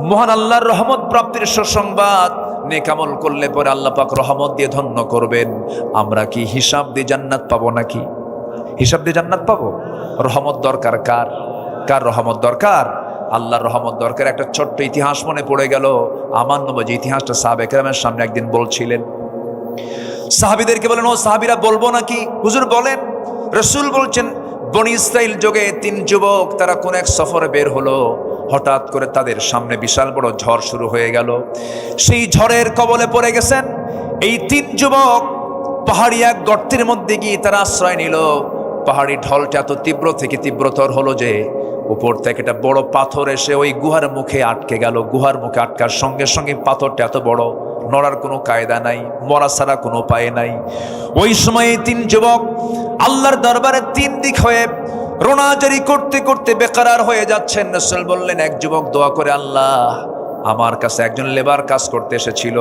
মহান আল্লাহর রহমত প্রাপ্তির সুসংবাদ। নেক আমল করলে পরে আল্লাহ পাক রহমত দিয়ে ধন্য করবেন। আমরা কি হিসাব দিয়ে জান্নাত পাবো নাকি? হিসাব দিয়ে জান্নাত পাবো? রহমত দরকার কার? কার রহমত দরকার? আল্লাহর রহমত দরকার। একটা ছোট্ট ইতিহাস মনে পড়ে গেল আমার নবী। ইতিহাসটা সাহাবায়ে কেরামের সামনে একদিন বলছিলেন। সাহাবীদেরকে বলেন, ও সাহাবীরা বলবো নাকি? হুজুর বলেন। রাসূল বলছেন, বনি ইসরাইল যুগে 3 যুবক তারা কোন এক সফরে বের হলো। হঠাৎ করে তাদের সামনে বিশাল বড় ঝড় শুরু হয়ে গেল। সেই ঝড়ের কবলে পড়ে গেছেন এই 3 যুবক। পাহাড়ি এক গর্তের মধ্যে গিয়ে তারা আশ্রয় নিল। পাহাড়ি ঢলটা এত তীব্র থেকে তীব্রতর হলো যে উপর থেকে একটা বড় পাথর এসে ওই গুহার মুখে আটকে গেল। গুহার মুখে আটকার সঙ্গে সঙ্গে পাথরটা এত বড়, নড়ার কোনো কায়দা নাই, মরা ছাড়া কোনো উপায় নাই। ওই সময় 3 যুবক আল্লাহর দরবারে 3 দিক হয়ে রোনাজারি করতে করতে বেকারার হয়ে যাচ্ছেন। রাসূল বললেন, এক যুবক দোয়া করে, আল্লাহ, আমার কাছে একজন লেবার কাজ করতে এসেছিল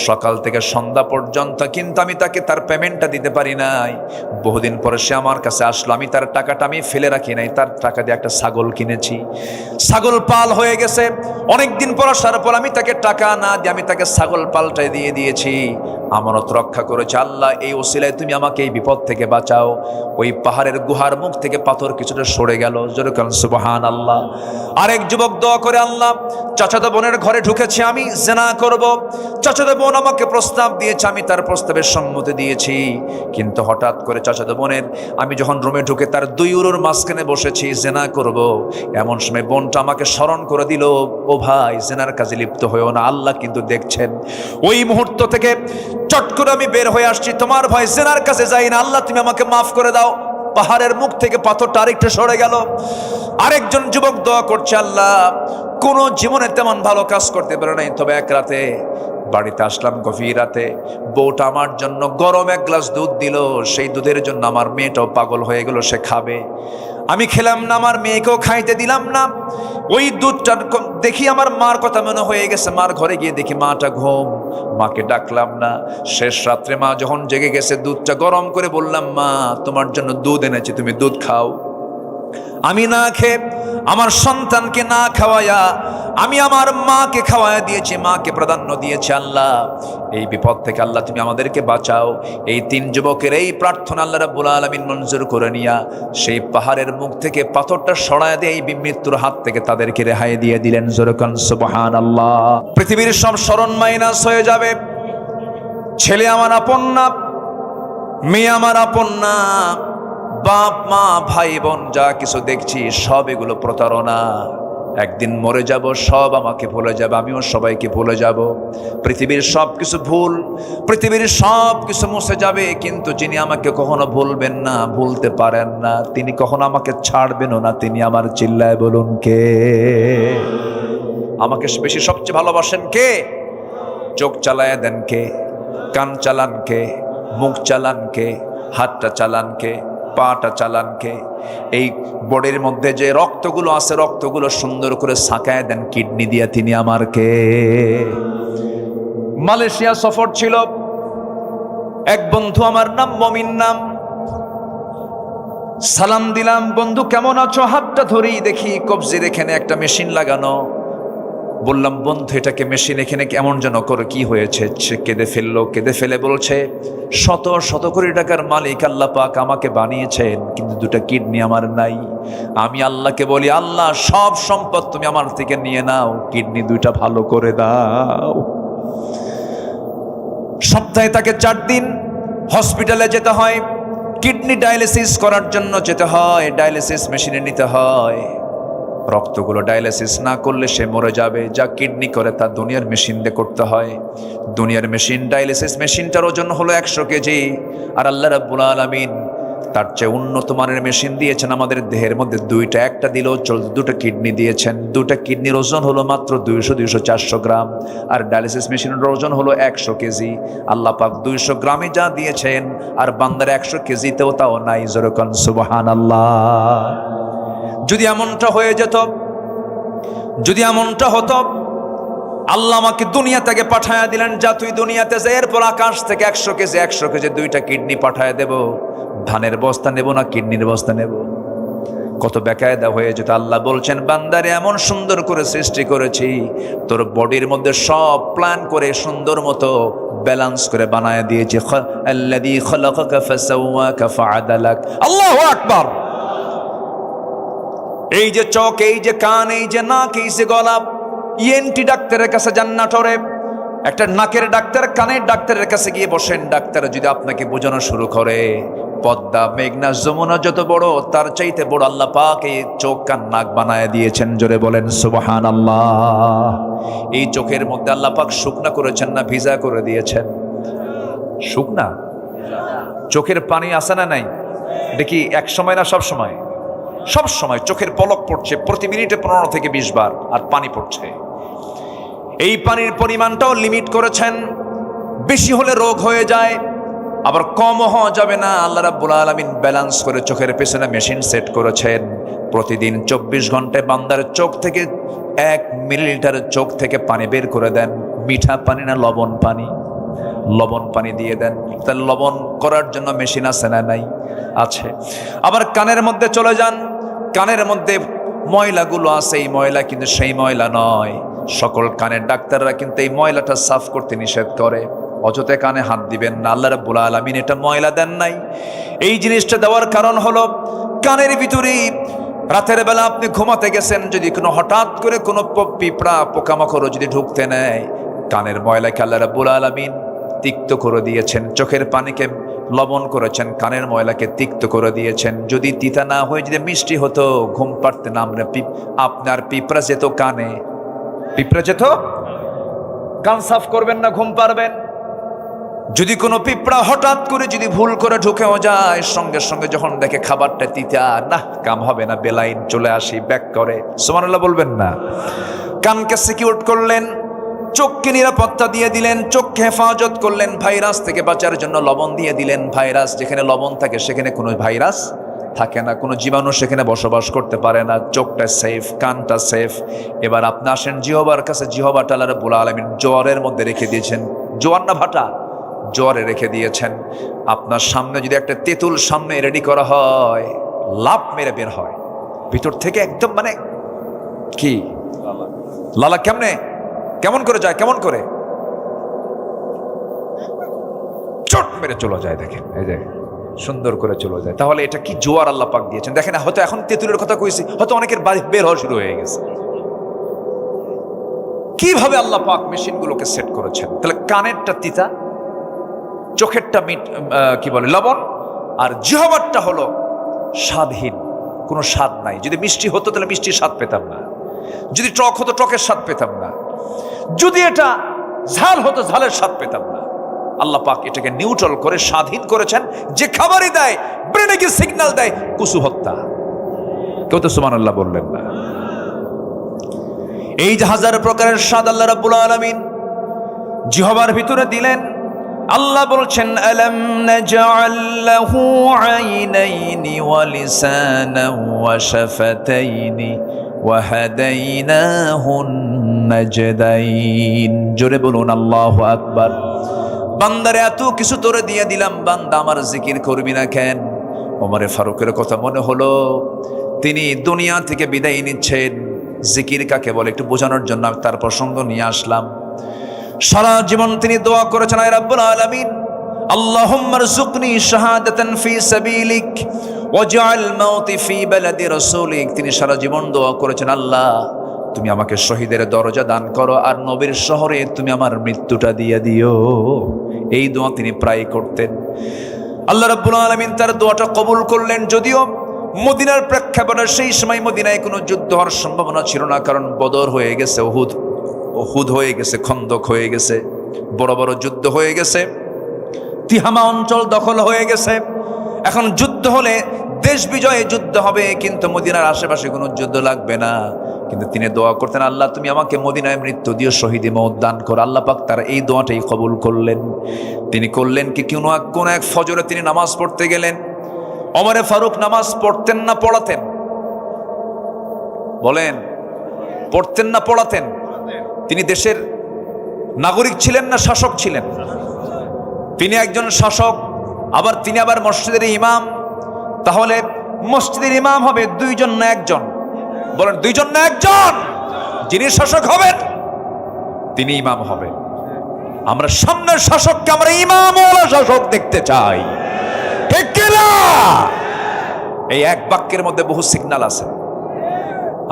সকাল থেকে সন্ধ্যা পর্যন্ত, কিন্তু আমি তাকে তার পেমেন্টটা দিতে পারি নাই। বহুদিন পরে সে আমার কাছে আসলো, আমি তার টাকাটা আমি ফেলে রাখি নাই, তার টাকা দিয়ে একটা ছাগল কিনেছি। ছাগল পাল হয়ে গেছে, অনেকদিন পর আসার পর আমি তাকে টাকা না দিয়ে আমি তাকে ছাগল পালটাই দিয়ে দিয়েছি। আমানত রক্ষা করেছে। আল্লাহ, এই ওসিলায় তুমি আমাকে এই বিপদ থেকে বাঁচাও। ওই পাহাড়ের গুহার মুখ থেকে পাথর কিছুটা সরে গেল। জোরে বলেন সুবহানাল্লাহ। আরেক যুবক দোয়া করে, আল্লাহ, চাচাতো বোনের ঘরে ঢুকেছি, আমি জিনা করব। চাচাতো বোন আমাকে প্রস্তাব দিয়েছে, আমি তার প্রস্তাবের সম্মতি দিয়েছি। কিন্তু হঠাৎ করে চাচাতো বোনের আমি যখন রুমে ঢুকে তার 2 উরুর মাঝখানে বসেছি, জিনা করব, এমন সময় বোনটা আমাকে স্মরণ করে দিল, ও ভাই, জিনার কাজে লিপ্ত হয়েও না, আল্লাহ কিন্তু দেখছেন। ওই মুহূর্ত থেকে চট করে আমি বের হয়ে আসছি, তোমার ভয় জিনার কাছে যাই না, আল্লাহ তুমি আমাকে মাফ করে দাও। পাহাড়ের মুখ থেকে পাথরটা আরেকটু সরে গেল। আরেকজন যুবক দোয়া করছে, আল্লাহ, কোন জীবনে তেমন ভালো কাজ করতে পারে নাই, তবে এক রাতে বাড়িতে আসলাম গভীর রাতে, বউটা আমার জন্য গরম 1 গ্লাস দুধ দিল। সেই দুধের জন্য আমার মেয়েটাও পাগল হয়ে গেল, সে খাবে। আমি খেলাম না, আমার মেয়েকেও খাইতে দিলাম না। ওই দুধটা দেখি আমার মার কথা মনে হয়ে গেছে। মার ঘরে গিয়ে দেখি মাটা ঘুম, মাকে ডাকলাম না। শেষ রাত্রে মা যখন জেগে গেছে, দুধটা গরম করে বললাম, মা, তোমার জন্য দুধ এনেছি, তুমি দুধ খাও। আমি না খেয়ে আমার সন্তানকে না খাওয়ায়া আমি আমার মাকে খাওয়ায়া দিয়েছি, মাকে প্রাধান্য দিয়েছি। আল্লাহ, এই বিপদ থেকে আল্লাহ তুমি আমাদেরকে বাঁচাও। এই 3 যুবকের এই প্রার্থনা আল্লাহ রাব্বুল আলামিন মঞ্জুর করে নিয়া সেই পাহাড়ের মুখ থেকে পাথরটা সরায় দিয়ে এই মৃত্যুর হাত থেকে তাদেরকে রেহাই দিয়ে দিলেন। জোরে বলেন সুবহানাল্লাহ। পৃথিবীর সব স্মরণ মাইনাস হয়ে যাবে। ছেলে আমার আপন না, মেয়ে আমার আপন না, বাপ মা ভাই বোন যা কিছু দেখছি সব এগুলো প্রতারণা। একদিন মরে যাব, সব আমাকে ভুলে যাবে, আমিও সবাইকে ভুলে যাব। পৃথিবীর সব কিছু ভুল, পৃথিবীর সব কিছু মুছে যাবে, কিন্তু যিনি আমাকে কখনো ভুলবেন না, ভুলতে পারেন না, তিনি কখনো আমাকে ছাড়বেনও না, তিনি আমার, চিল্লায় বলুন কে? আমাকে বেশি সবচেয়ে ভালোবাসেন কে? চোখ চালায় দেন কে? কান চালান কে? মুখ চালান কে? হাতটা চালান কে? পাটা চালান কে? এই বডির মধ্যে যে রক্তগুলো আছে, রক্তগুলো সুন্দর করে ছাকায় দেন কিডনি দিয়া, তিনি আমার কে? মালয়েশিয়া সফর ছিল, এক বন্ধু আমার, নাম মমিন নাম। সালাম দিলাম, বন্ধু কেমন আছো? হাতটা ধরি, দেখি কবজির এখানে একটা মেশিন লাগানো। বললাম, বন্ধু, এটাকে মেশিন এখানে কেমন যেন করে, কি হয়েছে? সে কেঁদে ফেললো। কেঁদে ফেলে বলছে, শত শত কোটি টাকার মালিক আল্লাহ পাক আমাকে বানিয়েছেন, কিন্তু 2টা কিডনি আমার নাই। আমি আল্লাহকে বলি, আল্লাহ, সব সম্পদ তুমি আমার থেকে নিয়ে নাও, কিডনি 2টা ভালো করে দাও। সপ্তাহে তাকে 4 দিন হসপিটালে যেতে হয়, কিডনি ডায়ালিসিস করার জন্য যেতে হয়, ডায়ালিসিস মেশিনে নিতে হয়। রক্তগুলো ডায়ালিসিস না করলে সে মরে যাবে। যা কিডনি করে তা দুনিয়ার মেশিন দিয়ে করতে হয়। দুনিয়ার মেশিন, ডায়ালিসিস মেশিনটার ওজন হলো 100 কেজি। আর আল্লাহ রাব্বুল আলামিন তার চেয়ে উন্নত মানের মেশিন দিয়েছেন আমাদের দেহের মধ্যে 2টা। একটা দিলেও চলতো, 2টা কিডনি দিয়েছেন। 2টা কিডনির ওজন হলো মাত্র 200-400 গ্রাম। আর ডায়ালিসিস মেশিনের ওজন হলো 100 কেজি। আল্লাহ পাক 200 গ্রামে যা দিয়েছেন, আর বান্দার 100 কেজিতেও তাও নাই। জোরে বলেন সুবহানাল্লাহ। যদি এমনটা হয়ে যেত, যদি এমনটা হতো, আল্লাহ আমাকে দুনিয়া থেকে পাঠায়া দিলেন, যা তুই দুনিয়াতে যা, এরপর আকাশ থেকে 100 কেজি 2টা কিডনি পাঠায়া দেব। ধানের বস্তা নেব না কিডনির বস্তা নেব? কত বেকায়দা হয়ে যেত। আল্লাহ বলছেন, বান্দারে এমন সুন্দর করে সৃষ্টি করেছি, তোর বডির মধ্যে সব প্ল্যান করে সুন্দর মতো ব্যালেন্স করে বানায় দিয়েছি। আল্লাযী খালাকাকা ফাসাওয়াকা ফাআদালাক। আল্লাহু আকবার। এই যে চোখ, এই যে কান, এই যে নাক, এই যে গলা, ইএনটি ডাক্তারের কাছে যান নাটোরে, একটা নাকের ডাক্তার, কানের ডাক্তারের কাছে গিয়ে বসেন। ডাক্তার যদি আপনাকে বোঝানো শুরু করে, পদ্মা, মেঘনা, যমুনা যত বড়, তার চাইতে বড় আল্লাহ পাক এই চোখ কান নাক বানায় দিয়েছেন। জোরে বলেন সুবহানাল্লাহ। এই চোখের মধ্যে আল্লাহ পাক শুকনা করেছেন না ভিজা করে দিয়েছেন? শুকনা। চোখের পানি আসে না নাই? এটা কি এক সময় না সব সময়? সব সময় চোখের পলক পড়ছে, প্রতি মিনিটে 15 থেকে 20 বার, আর পানি পড়ছে। এই পানির পরিমাণটাও লিমিট করেছেন, বেশি হলে রোগ হয়ে যায়, আবার কমও হওয়া যাবে না। আল্লাহ রাব্বুল আলামিন ব্যালেন্স করে চোখের পেছনে মেশিন সেট করেছেন। প্রতিদিন 24 ঘন্টায় বান্দার চোখ থেকে 1 মিলিলিটার চোখ থেকে পানি বের করে দেন। মিঠা পানি না লবণ পানি? লবণ পানি দিয়ে দেন। তাহলে লবণ করার জন্য মেশিন আছে না নাই? আছে। আবার কানের মধ্যে চলে যান, কানের মধ্যে ময়লাগুলো আছে, এই ময়লা কিন্তু সেই ময়লা নয়। সকল কানের ডাক্তাররা কিন্তু এই ময়লাটা সাফ করতে নিষেধ করে। অযথা কানে হাত দিবেন না, আল্লাহ রাব্বুল আলামিন এটা ময়লা দেন নাই। এই জিনিসটা দেওয়ার কারণ হলো, কানের ভিতরে রাতের বেলা আপনি ঘুমাতে গেছেন, যদি কোনো হঠাৎ করে কোনো পিঁপড়া পোকামাকড় যদি ঢুকতে নেয়, কানের ময়লাকে আল্লাহ রাব্বুল আলামিন তিক্ত করে দিয়েছেন। চোখের পানিকে লবণ করেছেন, কানের ময়লাকে তিক্ত করে দিয়েছেন। যদি তিতা না হয়ে যদি মিষ্টি হতো, ঘুম পাড়তে না আপনার পিঁপড়া যেত কানে, পিঁপড়া যেত। কান সাফ করবেন না, ঘুম পারবেন? যদি কোনো পিঁপড়া হঠাৎ করে যদি ভুল করে ঢুকেও যায়, সঙ্গে সঙ্গে যখন দেখে খাবারটা তিতা, না কাম হবে না, বেলাইন চলে আসি, ব্যাক করে। সুবহানাল্লাহ বলবেন না? কানকে সিকিউর করলেন, চোখকে নিরাপত্তা দিয়ে দিলেন, চোখকে হেফাজত করলেন, ভাইরাস থেকে বাঁচার জন্য লবণ দিয়ে দিলেন। ভাইরাস যেখানে লবণ থাকে সেখানে কোনো ভাইরাস থাকে না, কোনো জীবাণু সেখানে বসবাস করতে পারে না। চোখটা সেফ, কানটা সেফ। এবার আপনি আসেন জিহবার কাছে। জিহবাটা আল্লাহ রাব্বুল আলামিন জোয়ারের মধ্যে রেখে দিয়েছেন। জোয়ার না ভাটা? জোয়ারে রেখে দিয়েছেন। আপনার সামনে যদি একটা তেঁতুল সামনে রেডি করা হয়, লাভ মেরে বের হয় ভিতর থেকে, একদম মানে কি লালা। কেমনে, কেমন করে যায়, কেমন করে চট মেরে চলে যায়। দেখেন এই যে সুন্দর করে চলে যায়। তাহলে এটা কি জোয়ার আল্লাহ পাক দিয়েছেন। দেখেন, হয়তো এখন তেঁতুলের কথা কইছি, হয়তো অনেকের বাড়ি বের হওয়া শুরু হয়ে গেছে। কিভাবে আল্লাহ পাক মেশিনগুলোকে সেট করেছেন। তাহলে কানেরটা তিতা, চোখেরটা কি বলে লবণ, আর জিহ্বারটা হলো স্বাদহীন, কোনো স্বাদ নাই। যদি মিষ্টি হতো তাহলে মিষ্টির স্বাদ পেতাম না, যদি টক হতো টকের স্বাদ পেতাম না, যদি এটা ঝাল হতো ঝালের স্বাদ পেতাম না। আল্লাহ পাক এটাকে নিউট্রাল করে স্বাধীন করেছেন। যে খাবারই দেয় ব্রেনে গিয়ে সিগন্যাল দেয় কুসু হত্যা। কেউ তো সুবহানাল্লাহ বললেন না? এই যে হাজার প্রকারের স্বাদ আল্লাহ রাব্বুল আলামিন জিহ্বার ভিতরে দিলেন। আল্লাহ বলছেন, আলাম নাজআল লাহু আইনাইনি ওয়া লিসানান ওয়া শাফাতাইনি ওয়া হাদাইনাহুন নাজদাইন। জোরে বলুন আল্লাহু আকবার। বান্দারে এত কিছু তোরে দিয়ে দিলাম, বান্দা আমার জিকির করবি না কেন? ওমরে ফারুকের কথা মনে হলো, তিনি দুনিয়া থেকে বিদায় নিচ্ছেন। জিকির কাকে বলে একটু বোঝানোর জন্য আমি তার প্রসঙ্গ নিয়ে আসলাম। সারা জীবন তিনি দোয়া করেছেন, আয় রাব্বুল আলামিন, আল্লাহুম্মা রযুকনি শাহাদাতান ফি সাবিলিক ওয়াজআল মাউতি ফি বালাদি রাসূলিক। তিনি সারা জীবন দোয়া করেছেন, আল্লাহ তুমি আমাকে শহীদের দরজা দান করো, আর নবীর শহরে তুমি আমার মৃত্যুটা দিয়ে দিও। এই দোয়া তিনি প্রায় করতেন। আল্লাহ রাব্বুল আলামিন তার দোয়াটা কবুল করলেন। যদিও মদিনার প্রেক্ষাপটে সেই সময় মদিনায় কোনো যুদ্ধ হওয়ার সম্ভাবনা ছিল না, কারণ বদর হয়ে গেছে, উহুদ হয়ে গেছে, খন্দক হয়ে গেছে, বড় বড় যুদ্ধ হয়ে গেছে, তিহামা অঞ্চল দখল হয়ে গেছে। এখন যুদ্ধ হলে দেশ বিজয়ে যুদ্ধ হবে, কিন্তু মদিনার আশেপাশে কোনো যুদ্ধ লাগবে না। কিন্তু তিনি দোয়া করতেন, আল্লাহ তুমি আমাকে মদিনায় মৃত্যু দিও, শহীদে মওত দান করো। আল্লাহ পাক তার এই দোয়াটাই কবুল করলেন। তিনি করলেন কি, কোন এক ফজরে তিনি নামাজ পড়তে গেলেন। ওমরে ফারুক নামাজ পড়তেন না পড়াতেন? বলেন, পড়তেন না পড়াতেন? তিনি দেশের নাগরিক ছিলেন না শাসক ছিলেন? তিনি একজন শাসক, তিনি আবার মসজিদের ইমাম। তাহলে মসজিদের ইমাম হবে দুইজন না একজন? বলেন দুইজন না একজন? যিনি শাসক হবেন তিনি ইমাম হবেন। আমরা সামনের শাসককে আমরা ইমামওয়ালা শাসক দেখতে চাই, ঠিক কি না? এই এক বাক্যের মধ্যে বহু সিগন্যাল আছে।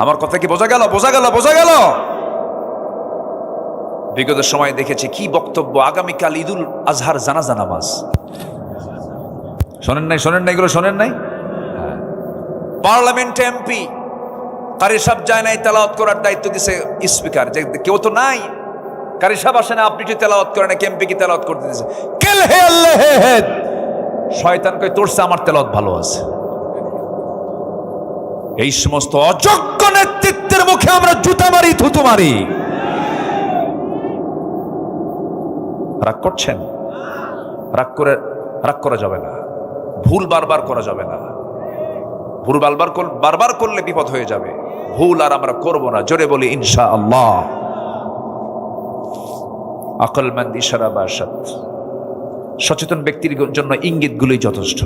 আমার কথা কি বোঝা গেল? বোঝা গেল? বোঝা গেল? বিগত সময় দেখেছি কি বক্তব্য। আগামীকাল ঈদুল আজহার জানাজা নামাজ, শোনেন নাই? শোনেন নাই? এগুলো শোনেন নাই? পার্লামেন্টে এমপি কারি সাহেব যায় নাই, তেলাওয়াত করার দায়িত্ব দিছে স্পিকার। যে কেউ তো নাই, কারি সাহেব আসে না, আপনি কি তেলাওয়াত করেন না, এমপি কি তেলাওয়াত করতে দিছে? কেল হে আল্লাহ হে, শয়তান কই তোরছে আমার তেলাওয়াত ভালো আছে। এই সমস্ত অযোগ্য নেতৃত্বের মুখে আমরা জুতা মারি, থুতু মারি। রাগ করছেন? রাগ করা যাবে না। ভুল বারবার করা যাবে না। ভুল বারবার করলে বিপদ হয়ে যাবে। ভুল আর আমরা করব না। জোরে বলি ইনশাআল্লাহ। আকলমন্দ ইশারা বা আরশাদ। সচেতন ব্যক্তির জন্য ইঙ্গিতগুলোই যথেষ্ট,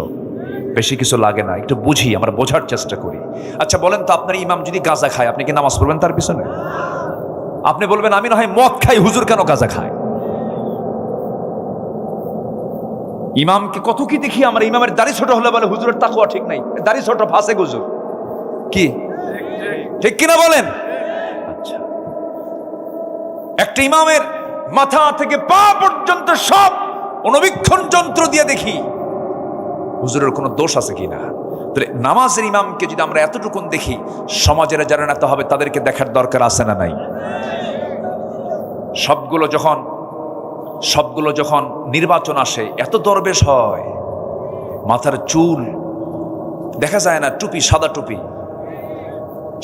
বেশি কিছু লাগে না। একটু বুঝি, আমরা বোঝার চেষ্টা করি। আচ্ছা বলেন তো, আপনার ইমাম যদি গাঁজা খায়, আপনি কি নামাজ পড়বেন তার পিছনে? আপনি বলবেন আমি না হয় মদ খাই, হুজুর কেন গাঁজা খায়? ইমামকে কত কি দেখি আমরা। ইমামের দাড়ি ছোট হলে বলে হুজুরের তাকওয়া ঠিক নাই, দাড়ি ছোট ফাঁসে হুজুর। কি ঠিক কিনা বলেন? আচ্ছা, একটা ইমামের মাথা থেকে পা পর্যন্ত সব অনুবীক্ষণ যন্ত্র দিয়ে দেখি হুজুরের কোনো দোষ আছে কিনা। তাহলে নামাজের ইমামকে যদি আমরা এতটুকুন দেখি, সমাজের যারা নেতা হবে তাদেরকে দেখার দরকার আছে না নাই? সবগুলো যখন নির্বাচন আসে, এত দরবেশ হয়, মাথার চুল দেখা যায় না, টুপি সাদা টুপি,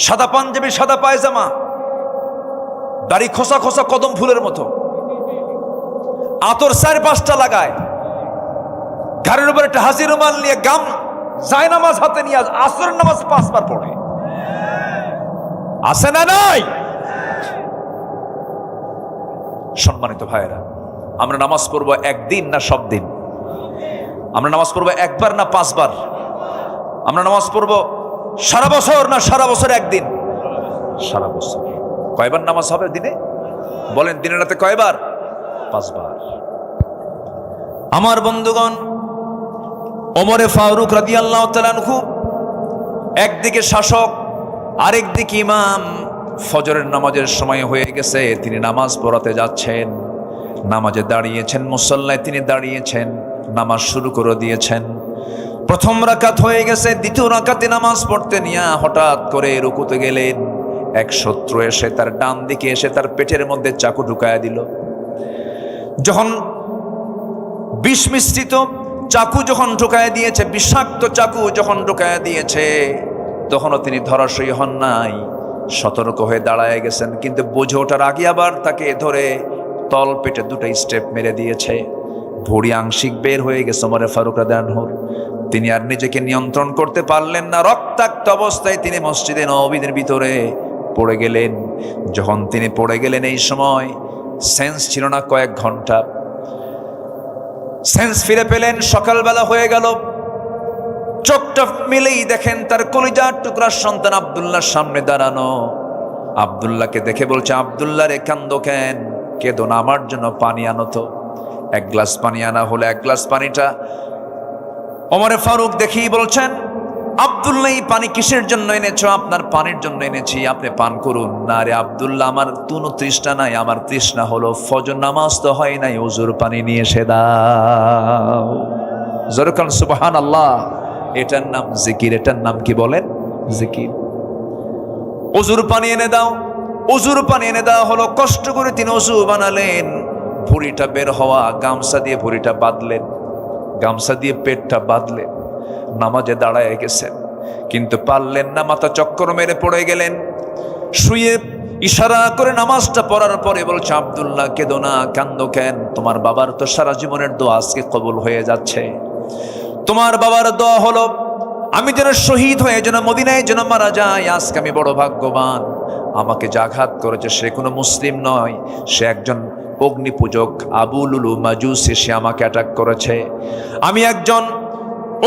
সাদা পাঞ্জাবি, সাদা পায়জামা, দাড়ি খোসা খোসা কদম ফুলের মতো, আতর 4-5টা লাগায়, ঘাড়ের উপর একটা হাসি রুমাল নিয়ে গাম যায় নামাজ হাতে নিয়ে আসরের নামাজ 5 বার পড়ে। আছে না নাই? সম্মানিত ভাইয়েরা, আমরা নামাজ পড়বো একদিন না সব দিন? আমরা নামাজ পড়বো একবার না 5 বার? আমরা নামাজ পড়বো সারা বছর না সারা বছর একদিন? সারা বছর। কয়বার নামাজ হবে দিনে? বলেন, দিনে রাতে কয়বার? 5 বার। আমার বন্ধুগণ, ওমরে ফারুক রাদিয়াল্লাহু তাআলা আনহু একদিকে শাসক, আরেকদিকে ইমাম। ফজরের নামাজের সময় হয়ে গেছে, তিনি নামাজ পড়াতে যাচ্ছেন। নামাজে দাঁড়িয়েছেন, মুসল্লায় তিনি দাঁড়িয়েছেন, নামাজ শুরু করে দিয়েছেন। প্রথম রাকাত হয়ে গেছে, দ্বিতীয় রাকাতে নামাজ পড়তে নিয়ে হঠাৎ করে রুকুতে গেলেন। এক শত্রু এসে তার ডান দিকে এসে তার পেটের মধ্যে চাকু ঢুকায়া দিল। যখন বিষ মিশ্রিত চাকু যখন ঢুকায়া দিয়েছে, বিষাক্ত চাকু যখন ঢুকায়া দিয়েছে, তখনও তিনি ধরাশয়ী হন নাই, সতর্ক হয়ে দাঁড়ায় গেছেন। কিন্তু বুঝে ওঠার আগে আবার তাকে ধরে তল পেটে 2টা স্টেপ মেরে দিয়েছে। ভুঁড়ি আংশিক বের হয়ে গেছে ওমর ফারুক রাদিয়াল্লাহু আনহুর। তিনি আর নিজেকে নিয়ন্ত্রণ করতে পারলেন না। রক্তাক্ত অবস্থায় তিনি মসজিদে নববীর ভিতরে পড়ে গেলেন। যখন তিনি পড়ে গেলেন, এই সময় সেন্স ছিল না, কয়েক ঘন্টা সেন্স ফিরে পেলেন। সকালবেলা হয়ে গেল, চোখটা মিলেই দেখেন তার কলিজার টুকরার সন্তান আব্দুল্লাহর সামনে দাঁড়ানো। আব্দুল্লাহকে দেখে বলছে, আব্দুল্লাহ রে কান্দো কেন? কেঁদো না, আমার জন্য পানি আনো তো। 1 গ্লাস পানি আনা হলো। 1 গ্লাস পানিটা ওমরে ফারুক দেখেই বলছেন, আব্দুল্লাহ এই পানি কিসের জন্য এনেছো? আপনার পানির জন্য এনেছি, আপনি পান করুন। না রে আব্দুল্লাহ, আমার কোনো তৃষ্ণা নাই, আমার তৃষ্ণা হলো ফজর নামাজ তো হয় নাই, ওযুর পানি নিয়ে এসে দাও। জোরকান সুবহানাল্লাহ। এটার নাম জিকির। এটার নাম কি বলেন? জিকির। ওযুর পানি এনে দাও। ওযুর পানি এনে দেওয়া হলো। কষ্ট করে তিনি ওযু বানালেন। ভুঁড়িটা বের হওয়া, গামছা দিয়ে ভুঁড়িটা বাঁধলেন, গামছা দিয়ে পেটটা বাঁধলেন। নামাজে দাঁড়ায় গেছেন, কিন্তু পারলেন না, মাথা চক্কর মেরে পড়ে গেলেন। শুয়ে ইশারা করে নামাজটা পড়ার পরে বলছে, আব্দুল্লাহ কেঁদো না, কান্দো কেন? তোমার বাবার তো সারা জীবনের দোয়া আজকে কবুল হয়ে যাচ্ছে। তোমার বাবার দোয়া হলো আমি যেন শহীদ হয়ে যেন মদিনায় যেন মারা যাই। আজকে আমি বড় ভাগ্যবান। আমাকে যে আঘাত করেছে সে কোনো মুসলিম নয়, সে একজন অগ্নি পূজক, আবু লুলু মাজুসি। সে আমাকে অ্যাটাক করেছে। আমি একজন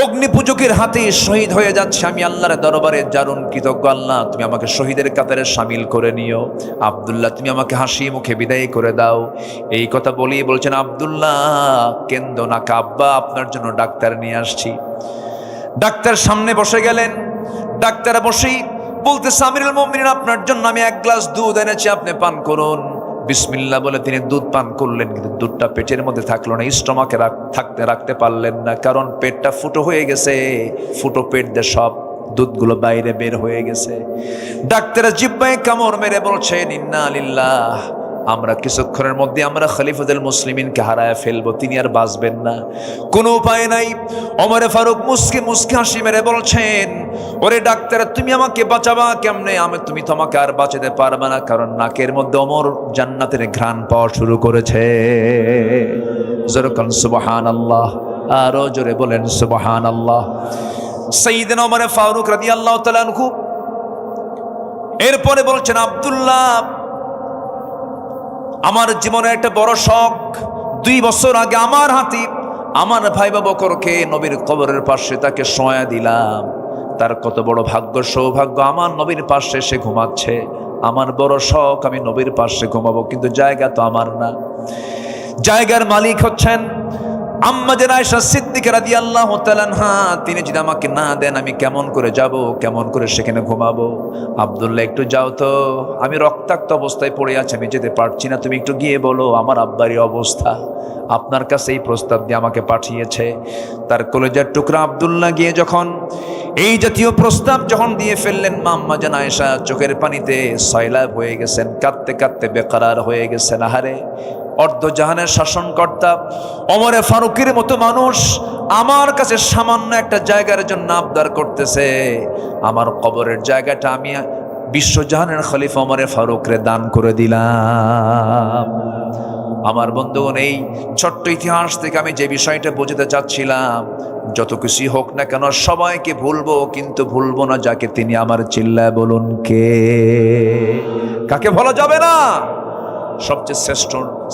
অগ্নি পূজকের হাতে শহীদ হয়ে যাচ্ছে। আমি আল্লাহর দরবারে দারুণ কৃতজ্ঞ, আল্লাহ তুমি আমাকে শহীদের কাতারে শামিল করে নিও। আব্দুল্লাহ তুমি আমাকে হাসি মুখে বিদায় করে দাও। এই কথা বলেই বলছেন, আব্দুল্লাহ কেন্দ না, আব্বা আপনার জন্য ডাক্তার নিয়ে আসছি। ডাক্তার সামনে বসে গেলেন। ডাক্তার বসেই বলতেছে, আমিরুল মুমিনিন আপনার জন্য আমি এক গ্লাস দুধ এনেছি, আপনি পান করুন। বিসমিল্লাহ বলে তিনি দুধ পান করলেন, কিন্তু দুধটা পেটের মধ্যে থাকলো না, স্টমাকে রাখতে পারলেন না, কারণ পেটটা ফুটো হয়ে গেছে। ফুটো পেট দিয়ে সব দুধগুলো বাইরে বের হয়ে গেছে। ডাক্তারের জিহ্বায় কামড় মেরে বলছেন, ইন্না লিল্লাহ, আমরা কিছুক্ষণের মধ্যে আমরা খলিফাতুল মুসলিমিনকে হারায় ফেলবো, তিনি আর বাঁচবেন না, কোনো উপায় নাই। ওমরে ফারুক মুস্কি মুস্কি হাসি মেরে বলছেন, ওরে ডাক্তার তুমি আমাকে বাঁচাবা কেমনে? তুমি তো আমাকে আর বাঁচাতে পারবে না, কারণ নাকের মধ্যে ওমর জান্নাতের ঘ্রাণ পাওয়া শুরু করেছে। জোরে বলেন সুবহানাল্লাহ, আরো জোরে বলেন সুবহানাল্লাহ। সাইয়েদনা ওমর ফারুক রাদিয়াল্লাহু তাআলা আনহু এরপরে বলছেন, আব্দুল্লাহ আমার জীবনে একটা বড় শখ, 2 বছর আগে আমার হাতে আমার ভাই বকরকে নবীর কবরের পাশে তাকে শোয়া দিলাম। তার কত বড় ভাগ্য সৌভাগ্য, আমার নবীর পাশে সে ঘুমাচ্ছে। আমার বড় শখ আমি নবীর পাশে ঘুমাবো, কিন্তু জায়গা তো আমার না। জায়গার মালিক হচ্ছেন আম্মা জান আয়েশা সিদ্দিকা রাদিয়াল্লাহু তাআলা আনহা। তিনি যদি আমাকে না দেন আমি কেমন করে যাব, কেমন করে সেখানে ঘুমাবো? আব্দুল্লাহ একটু যাও তো, আমি রক্তাক্ত অবস্থায় পড়ে আছি, আমি যেতে পারছি না, তুমি একটু গিয়ে বলো আমার আব্বারই অবস্থা, আপনার কাছে এই প্রস্তাব দিয়ে আমাকে পাঠিয়েছে। তার কলেজার টুকরা আব্দুল্লাহ গিয়ে যখন এই জাতীয় প্রস্তাব যখন দিয়ে ফেললেন, মা আম্মা জান আয়েশা চোখের পানিতে সয়লাব হয়ে গেছেন, কাঁদতে কাঁদতে বেকারার হয়ে গেছেন। আহারে, অর্ধজাহানের শাসনকর্তা ওমরে ফারুকের মতো মানুষ আমার কাছে সামান্য একটা জায়গার জন্য আবদার করতেছে, আমার কবরের জায়গাটা আমি বিশ্বজাহানের খলিফা ওমরে ফারুকরে দান করে দিলাম। আমার বন্ধুগণ, এই ছোট্ট ইতিহাস থেকে আমি যে বিষয়টা বোঝাতে চাচ্ছিলাম, যত কিছুই হোক না কেন সবাইকে ভুলবো, কিন্তু ভুলবো না যাকে, তিনি আমার। চিল্লায় বলুন কে? কাকে ভোলা যাবে না? সবচেয়ে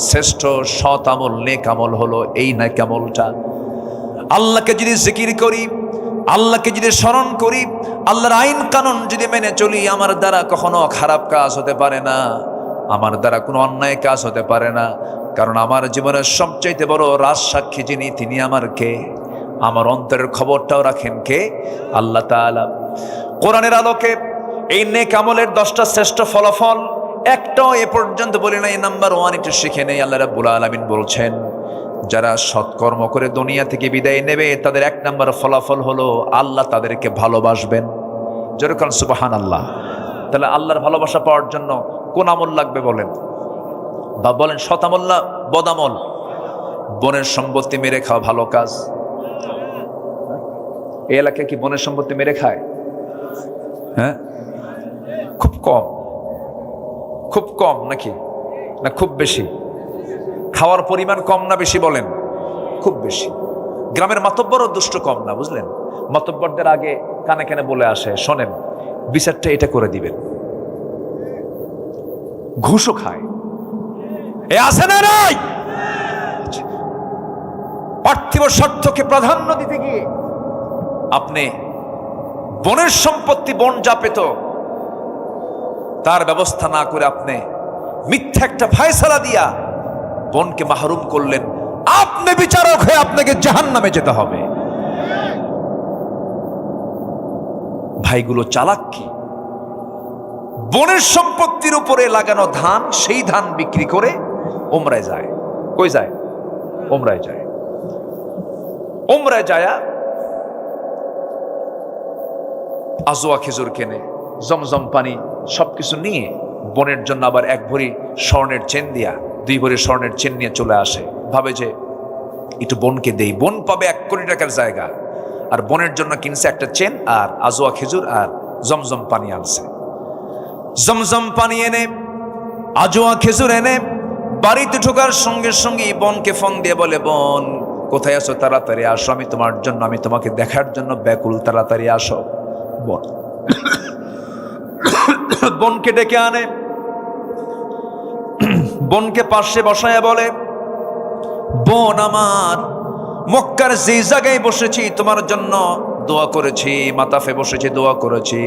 শ্রেষ্ঠ সৎ আমল, নেক আমল হলো এই নেক আমলটা। আল্লাহকে যদি জিকির করি, আল্লাহকে যদি স্মরণ করি, আল্লাহর আইন কানুন যদি মেনে চলি, আমার দ্বারা কখনো খারাপ কাজ হতে পারে না, আমার দ্বারা কোনো অন্যায় কাজ হতে পারে না। কারণ আমার জীবনের সবচাইতে বড় রাজসাক্ষী যিনি, তিনি আমার কে? আমার অন্তরের খবরটাও রাখেন কে? আল্লাহ তাআলা। কোরআনের আলোকে এই নেক আমলের 10টা শ্রেষ্ঠ ফলাফল একটাও এ পর্যন্ত বলি নাই, নাম্বার 1 একটু শিখে নেই। আল্লাহ রাব্বুল আলামিন বলছেন, যারা সৎকর্ম করে দুনিয়া থেকে বিদায় নেবে তাদের 1 নম্বর ফলাফল হলো আল্লাহ তাদেরকে ভালোবাসবেন। যেরকম সুবহানাল্লাহ। তাহলে আল্লাহর ভালোবাসা পাওয়ার জন্য কোন আমল লাগবে বলেন? বা বলেন সৎ আমল না বদ আমল? বনের সম্পত্তি মেরে খাওয়া ভালো কাজ? এই এলাকায় কি বনের সম্পত্তি মেরে খায়? হ্যাঁ, খুব কম। খুব কম নাকি না খুব বেশি? খাওয়ার পরিমাণ কম না বেশি বলেন? খুব বেশি। গ্রামের মাতব্বরও দুষ্ট কম না, বুঝলেন? মাতব্বরদের আগে কানে কানে বলে আসে, শোনেন বিচারটা এটা করে দিবেন। ঘুষও খায়, এ আছে না নাই? পার্থিব স্বার্থকে প্রাধান্য দিতে গিয়ে আপনি বনের সম্পত্তি, বন যা পেত তার ব্যবস্থা না করে আপনি মিথ্যা একটা ফায়সালা দিয়া বনকে মাহরুম করলেন। আপনি বিচারক হয়ে আপনাকে জাহান্নামে যেতে হবে। ভাইগুলো চালাক কি? বনের সম্পত্তির উপরে লাগানো ধান, সেই ধান বিক্রি করে উমরায় যায়। কই যায়? উমরায় যায়। উমরায় যায় আজওয়া খেজুর কেনে, জমজম পানি সবকিছু নিয়ে বনের জন্য আবার 1 ভরি স্বর্ণের চেন দিয়া 2 ভরি স্বর্ণের চেন নিয়ে চলে আসে। ভাবে যে একটু বনকে দেই, বন পাবে 1 কোটি টাকার জায়গা, আর বনের জন্য কিনছে একটা চেন আর আজওয়া খেজুর আর জমজম পানি আনছে। জমজম পানি এনে, আজওয়া খেজুর এনে বাড়িতে ঢোকার সঙ্গে সঙ্গে বনকে ফোন দিয়ে বলে, বন কোথায় আছো? তাড়াতাড়ি আসো, আমি তোমার জন্য, আমি তোমাকে দেখার জন্য ব্যাকুল, তাড়াতাড়ি আসো। বন বনকে ডেকে আনে, বনকে পাশে বসায় বলে, বোন আমার, মক্কার যে জায়গায় বসেছি তোমার জন্য দোয়া করেছি, মাতাফে বসেছি দোয়া করেছি,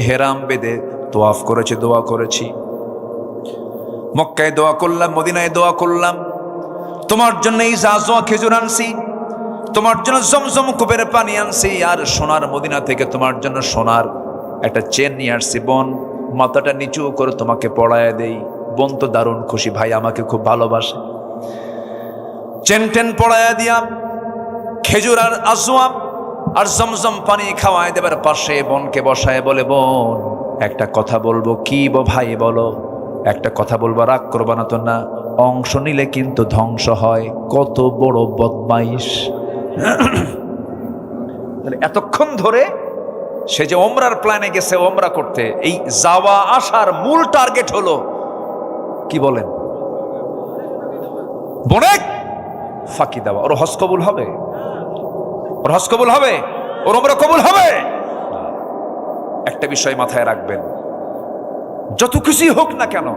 হেরাম বেদে তোয়াফ করেছি দোয়া করেছি, মক্কায় দোয়া করলাম, মদিনায় দোয়া করলাম, তোমার জন্য এই জাজোয়া খেজুর আনছি, তোমার জন্য জমজম কুবের পানি আনছি, আর সোনার মদিনা থেকে তোমার জন্য সোনার একটা চেন নিয়ে আসছি। বোন, মাথাটা নিচু করে তোমাকে পড়ায় দেই। বোন তো দারুণ খুশি, ভাই আমাকে খুব ভালোবাসে। চেন টেন পড়ায় দিয়া খেজুর আর আজওয়া আর জমজম পানি খাওয়ায় দেবার পাশে বোনকে বসায় বলে, বোন একটা কথা বলবো। কি ভাই বলো। একটা কথা বলবো, রাগ করবা না তো? না, অংশ নিলে কিন্তু ধ্বংস হয়। কত বড় বদমাইশ! এতক্ষণ ধরে সে যে ওমরার প্ল্যানে গেছে ওমরা করতে, এই যাওয়া আসার মূল টার্গেট হলো কি বলেন? বোনে ফাঁকি দেওয়া। ওর হজ কবুল হবে? ওর হজ কবুল হবে? ওর ওমরা কবুল হবে? একটা বিষয় মাথায় রাখবেন, যত কিছুই হোক না কেন,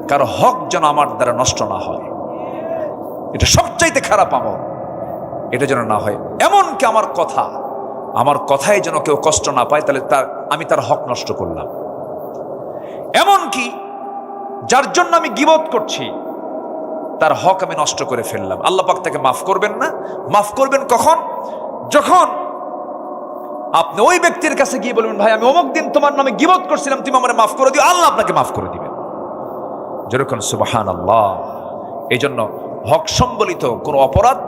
কারো হক যেন আমার দ্বারা নষ্ট না হয়। এটা সবচাইতে খারাপ আমল, এটা যেন না হয়। এমনকি আমার কথায় যেন কেউ কষ্ট না পায়, তাহলে আমি তার হক নষ্ট করলাম। এমনকি যার জন্য আমি গীবত করছি, তার হক আমি নষ্ট করে ফেললাম। আল্লাহ পাক তাকে মাফ করবেন না। মাফ করবেন কখন? যখন আপনি ওই ব্যক্তির কাছে গিয়ে বলবেন, ভাই আমি অমুক দিন তোমার নামে গীবত করছিলাম, তুমি আমারে মাফ করে দিও। আল্লাহ আপনাকে মাফ করে দিবেন। যেরকম সুবহানাল্লাহ। এই জন্য হক সম্বলিত কোন অপরাধ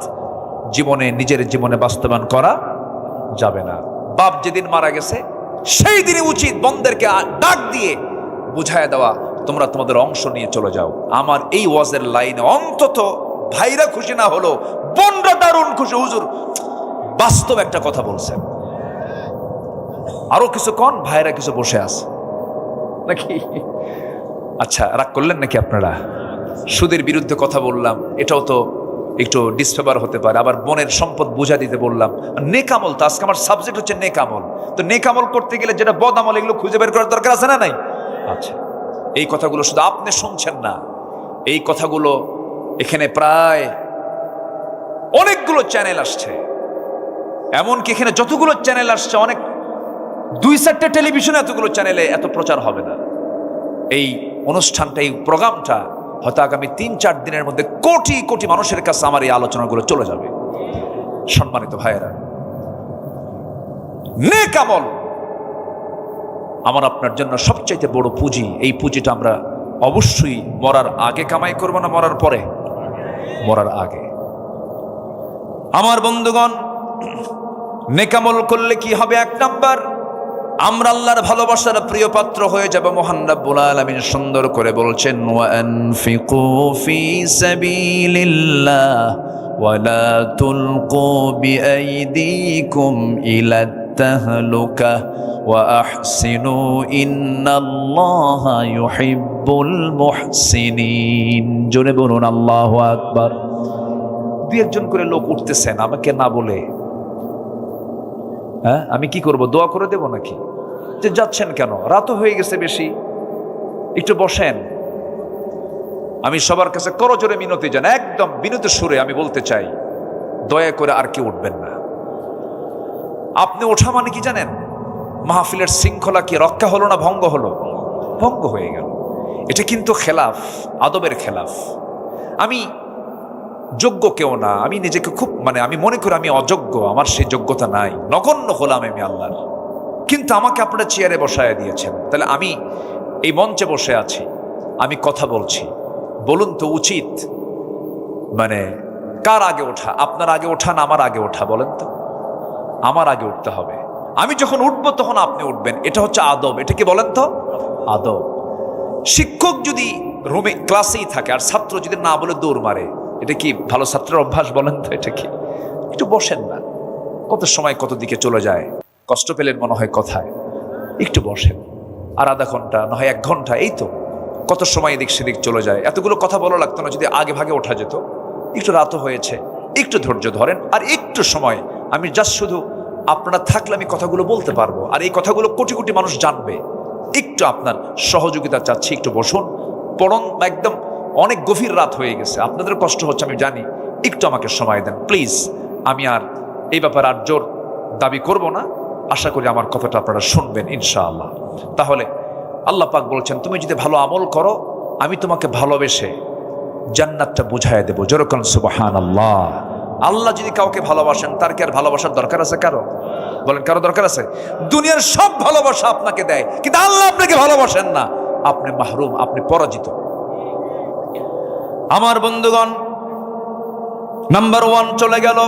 নিজের জীবনে বাস্তবায়ন করা যাবে না। বাপ যেদিন মারা গেছে সেই দিনই উচিত বন্ধেরকে ডাক দিয়ে বুঝায় দেওয়া, তোমরা তোমাদের অংশ নিয়ে চলে যাও। আমার এই ওয়াজের লাইনে অন্তত ভাইরা খুশি না হলো, বোনরা দারুণ খুশি। হুজুর বাস্তব একটা কথা বলছেন। আরো কিছু কন, ভাইরা কিছু বসে আছে নাকি? আচ্ছা, রাগ করলেন নাকি আপনারা? সুদের বিরুদ্ধে কথা বললাম, এটাও তো একটু ডিসফেভার হতে পারে। আবার বোনের সম্পদ বুঝা দিতে বললাম। নেকামল তো আজকে আমার সাবজেক্ট হচ্ছে নেকামল। তো নেকামল করতে গেলে যেটা বদ আমল, এগুলো খুঁজে বের করার দরকার আছে না নাই? আচ্ছা, এই কথাগুলো শুধু আপনি শুনছেন না, এই কথাগুলো এখানে প্রায় অনেকগুলো চ্যানেল আসছে। এমনকি এখানে যতগুলো চ্যানেল আসছে, অনেক 2-4টে টেলিভিশনে এতগুলো চ্যানেলে এত প্রচার হবে না। এই অনুষ্ঠানটা, এই প্রোগ্রামটা হয়তো আগামী 3-4 দিনের মধ্যে কোটি কোটি মানুষের কাছে আমার এই আলোচনাগুলো চলে যাবে। সম্মানিত ভাইয়েরা, নেক আমল আমার আপনার জন্য সবচাইতে বড় পুঁজি। এই পুঁজিটা আমরা অবশ্যই মরার আগে কামাই করব না মরার পরে? মরার আগে। আমার বন্ধুগণ, নেক আমল করলে কি হবে? 1 নাম্বার, আমরা আল্লাহর ভালোবাসার প্রিয় পাত্র হয়ে যাব। মহান রব্বুল আলামিন সুন্দর করে বলছেন, ওয়া আনফিকু ফি সাবিলিল্লাহ ওয়া লা তুলকু বিআইদিকুম ইলা তাহলুকা ওয়া আহসিনু ইন্নাল্লাহা ইউহিব্বুল মুহসিনিন। জোরে বলুন আল্লাহু আকবার। 2-1 জন করে লোক উঠতেছেন আমাকে না বলে। হ্যাঁ, আমি কি করব? দোয়া করে দেব নাকি? যে যাচ্ছেন কেন? রাতও হয়ে গেছে বেশি, একটু বসেন। আমি সবার কাছে করজোরে মিনতি জানাই, একদম বিনীত সুরে আমি বলতে চাই, দয়া করে আর কেউ উঠবেন না। আপনি ওঠা মানে কি জানেন? মাহফিলের শৃঙ্খলা কি রক্ষা হলো না ভঙ্গ হলো? ভঙ্গ হয়ে গেল। এটা কিন্তু খেলাফ, আদবের খেলাফ। আমি যোগ্য কেউ না, আমি নিজেকে খুব আমি মনে করি আমি অযোগ্য, আমার সেই যোগ্যতা নাই, নগণ্য হলাম আমি আল্লাহর। কিন্তু আমাকে আপনারা চেয়ারে বসায় দিয়েছেন, তাহলে আমি এই মঞ্চে বসে আছি, আমি কথা বলছি। বলুন তো উচিত কার আগে ওঠা? আপনার আগে ওঠা না আমার আগে ওঠা? বলেন তো। আমার আগে উঠতে হবে। আমি যখন উঠবো তখন আপনি উঠবেন, এটা হচ্ছে আদব। এটা কি বলেন তো? আদব। শিক্ষক যদি রুমে ক্লাসেই থাকে আর ছাত্র যদি না বলে দৌড় মারে, এটা কি ভালো ছাত্রের অভ্যাস? বলেন তো এটা কি? একটু বসেন না, কত সময় কত দিকে চলে যায়। কষ্ট পেলেন মনে হয় কথায়, একটু বসেন। আর আধা ঘন্টা না হয় 1 ঘন্টা, এই তো কত সময় এদিক সেদিক চলে যায়। এতগুলো কথা বলা লাগতো না যদি আগে ভাগে ওঠা যেত। একটু রাতও হয়েছে, একটু ধৈর্য ধরেন। আর একটু সময় আমি জাস্ট শুধু আপনারা থাকলে আমি কথাগুলো বলতে পারবো, আর এই কথাগুলো কোটি কোটি মানুষ জানবে। একটু আপনার সহযোগিতা চাচ্ছি, একটু বসুন। পড়ন, একদম অনেক গভীর রাত হয়ে গেছে, আপনাদের কষ্ট হচ্ছে আমি জানি, একটু আমাকে সময় দেন প্লিজ। আমি আর এই ব্যাপারে আর জোর দাবি করব না। আশা করি আমার কথাটা আপনারা শুনবেন ইনশাআল্লাহ। তাহলে আল্লাহ পাক বলছেন, তুমি যদি ভালো আমল করো আমি তোমাকে ভালোবেসে জান্নাতটা বুঝাইয়া দেবো। যেরকম সুবহানাল্লাহ। আল্লাহ যদি কাউকে ভালোবাসেন তার কি আর ভালোবাসার দরকার আছে কারো? বলেন, কারো দরকার আছে? দুনিয়ার সব ভালোবাসা আপনাকে দেয়, কিন্তু আল্লাহ আপনাকে ভালোবাসেন না, আপনি মাহরুম, আপনি পরাজিত। আমার বন্ধুগণ, নাম্বার 1 চলে গেল।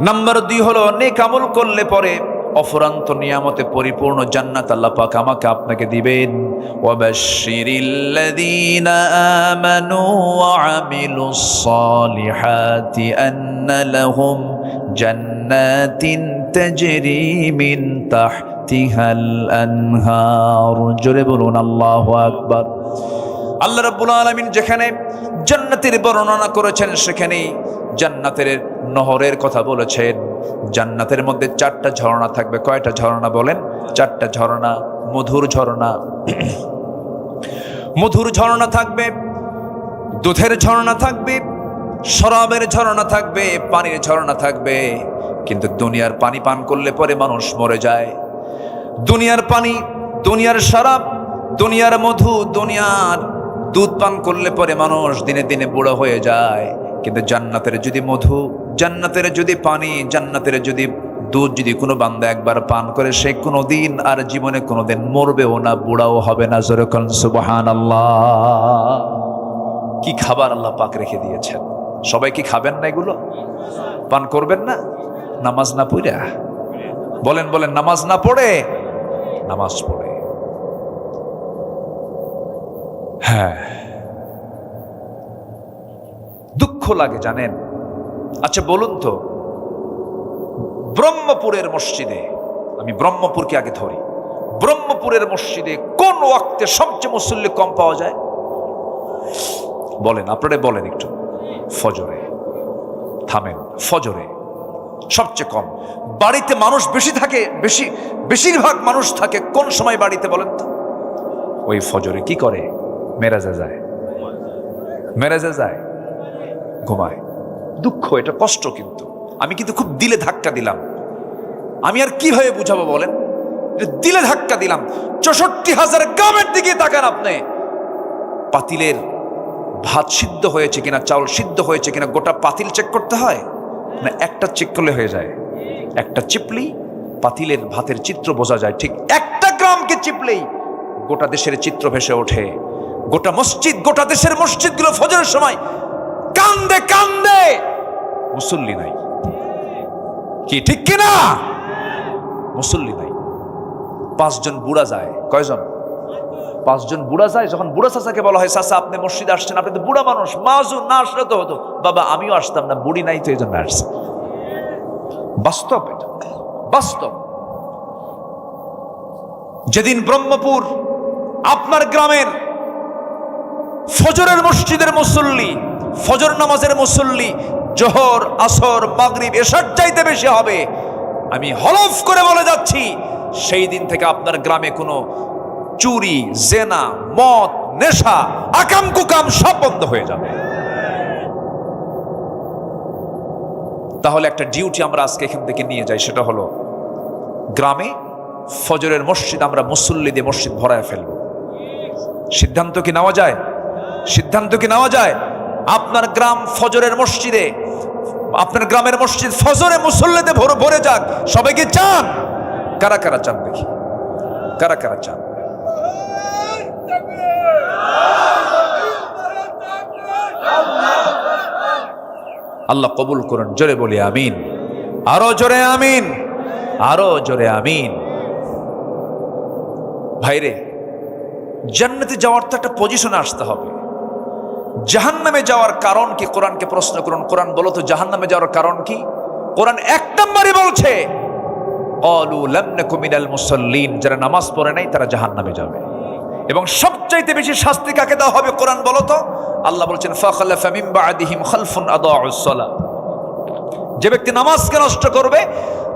নাম্বার 2 হলো নেক আমল করলে পরে অফুরান্ত নিয়ামতে পরিপূর্ণ জান্নাত আল্লাহ পাক আমাকে আপনাকে দিবেন। ওয়াবাশশিরিল্লাযীনা আমানু ওয়া আমিলুস সালিহাতি আন্না লাহুম জান্নাতিন তাজরি মিন তাহতিহাল আনহার। জোরে বলুন আল্লাহু আকবার। আল্লাহ রাব্বুল আলামিন যেখানে জান্নাতের বর্ণনা করেছেন সেখানেই জান্নাতের নহরের কথা বলেছেন। জান্নাতের মধ্যে 4টা ঝর্ণা থাকবে। কয়টা ঝর্ণা বলেন? 4টা ঝর্ণা। মধুর ঝর্ণা, মধুর ঝর্ণা থাকবে, দুধের ঝর্ণা থাকবে, শরাবের ঝর্ণা থাকবে, পানির ঝর্ণা থাকবে। কিন্তু দুনিয়ার পানি পান করলে পরে মানুষ মরে যায়। দুনিয়ার পানি, দুনিয়ার শরাব, দুনিয়ার মধু, দুনিয়ার দুধ পান করলে পরে মানুষ দিনে দিনে বুড়ো হয়ে যায়। কিন্তু জান্নাতের যদি মধু, জান্নাতের যদি পানি, জান্নাতের যদি দুধ যদি কোনো বান্দা একবার পান করে সে কোনোদিন আর জীবনে কোনোদিন মরবেও না, বুড়াও হবে না। জোরে বলেন সুবহানাল্লাহ। কি খাবার আল্লাহ পাক রেখে দিয়েছেন। সবাই কি খাবেন না? এগুলো পান করবেন না? নামাজ না পড়ে? বলেন বলেন, নামাজ না পড়ে? নামাজ পড়ে। হ্যাঁ, দুঃখ লাগে জানেন। আচ্ছা বলুন তো, ব্রহ্মপুরের মসজিদে, আমি ব্রহ্মপুরকে আগে ধরি, ব্রহ্মপুরের মসজিদে কোন ওয়াক্তে সবচেয়ে মুসল্লি কম পাওয়া যায়? বলেন, আপনারা বলেন একটু। ফজরে। থামেন, ফজরে সবচেয়ে কম। বাড়িতে মানুষ বেশি থাকে, বেশিরভাগ মানুষ থাকে কোন সময় বাড়িতে বলেন তো? ওই ফজরে। কি করে? মেরাজে যায়, মেরাজে যায়, ঘুমায়। দুঃখ, এটা কষ্ট। কিন্তু আমি কিন্তু খুব দিলে ধাক্কা দিলাম। আমি আর কিভাবে বুঝাবো বলেন? দিলে ধাক্কা দিলাম। ৬৪,০০০ গ্রামের দিকে তাকান আপনি। পাতিলের ভাত সিদ্ধ হয়েছে কিনা, চাউল সিদ্ধ হয়েছে কিনা গোটা পাতিল চেক করতে হয় না? একটা চেক করলে হয়ে যায়। একটা চিপলেই পাতিলের ভাতের চিত্র বোঝা যায়। ঠিক একটা গ্রামকে চিপলেই গোটা দেশের চিত্র ভেসে ওঠে। গোটা মসজিদ, গোটা দেশের মসজিদগুলো ফজরের সময় কান্দে কান্দে। মুসল্লি নাই। কি ঠিক কিনা? মুসল্লি নাই। 5 জন বুড়া যায়। কয়জন? 5 জন বুড়া যায়। যখন বুড়া চাচাকে বলা হয়, চাচা আপনি মসজিদে আসছেন, আপনি তো বুড়া মানুষ, মাজুর না আসলে তো হতো। বাবা আমিও আসতাম না, বুড়ি নাই তো এই জন্য আসছে। বাস্তব, এটা বাস্তব। যেদিন ব্রহ্মপুর আপনার গ্রামের ফজরের মসজিদের মুসল্লি, ফজর নামাজের মুসল্লি জোহর, আসর, মাগরিব, এশার চাইতে বেশি হবে, আমি হলফ করে বলে যাচ্ছি, সেই দিন থেকে আপনার গ্রামে কোনো চুরি, জেনা, মদ, নেশা, আকাম কুকাম সব বন্ধ হয়ে যাবে। তাহলে একটা ডিউটি আমরা আজকে এখান থেকে নিয়ে যাই, সেটা হলো গ্রামে ফজরের মসজিদ আমরা মুসল্লি দিয়ে মসজিদ ভরায় ফেলব। সিদ্ধান্ত কি নেওয়া যায়? সিদ্ধান্ত কি নেওয়া যায়? আপনার গ্রাম ফজরের মসজিদে, আপনার গ্রামের মসজিদ ফজরে মুসল্লিতে ভরে যাক। সবাই কি চান? কারা কারা চান দেখি? কারা কারা চান? আল্লাহ কবুল করুন। জোরে বলি আমিন। আরো জোরে আমিন, আরো জোরে আমিন। ভাইরে, জান্নাতে যাওয়ার তো একটা পজিশনে আসতে হবে। জাহান্নামে যাওয়ার কারণ কি? কোরআনকে প্রশ্ন করুন, কোরআন বলো তো জাহান্নামে যাওয়ার কারণ কি? কোরআন 1 নম্বরে বলছে, ক্বালু লাম নাকু মিনাল মুসাল্লিন, যারা নামাজ পড়ে নাই তারা জাহান্নামে যাবে। এবং সবচাইতে বেশি শাস্তি কাকে দেওয়া হবে কোরআন বলো তো? আল্লাহ বলছেন, ফাখালাফা মিন বা'দিহিম খালফুন আদাউস সালাহ, যে ব্যক্তি নামাজকে নষ্ট করবে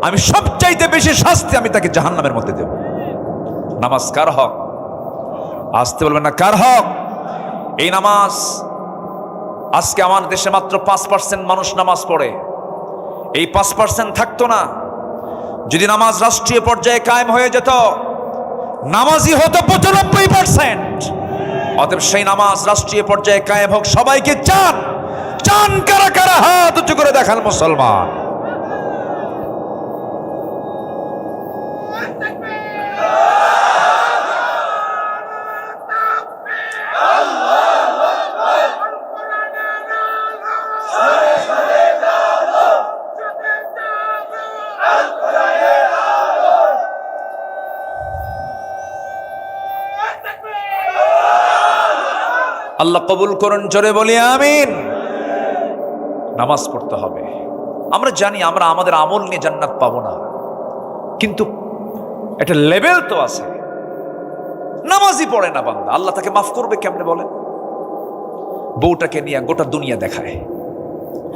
আমি সবচাইতে বেশি শাস্তি আমি তাকে জাহান্নামের মধ্যে দেব। নামাজ কার হক? আসতে বলবেন না, কার হক? এই নামাজ আজকে আমার দেশে মাত্র 5% মানুষ নামাজ পড়ে। এই 5% থাকতো না। যদি নামাজ রাষ্ট্রীয় পর্যায়ে কায়েম হয়ে যেত, নামাজি হতো 95%। অতএব সেই নামাজ রাষ্ট্রীয় পর্যায়ে কায়েম হোক। সবাইকে চান? চান কারা কারা? হাত উঁচু করে দেখান মুসলমান। আল্লাহ কবুল করুন, জোরে বলি আমিন। নামাজ পড়তে হবে। আমরা জানি আমরা আমাদের আমল নিয়ে জান্নাত পাবো না, কিন্তু একটা লেভেল তো আছে। নামাজই পড়ে না বান্দা, আল্লাহ তাকে মাফ করবে কেমনে বলেন? বউটাকে নিয়ে গোটা দুনিয়া দেখায়,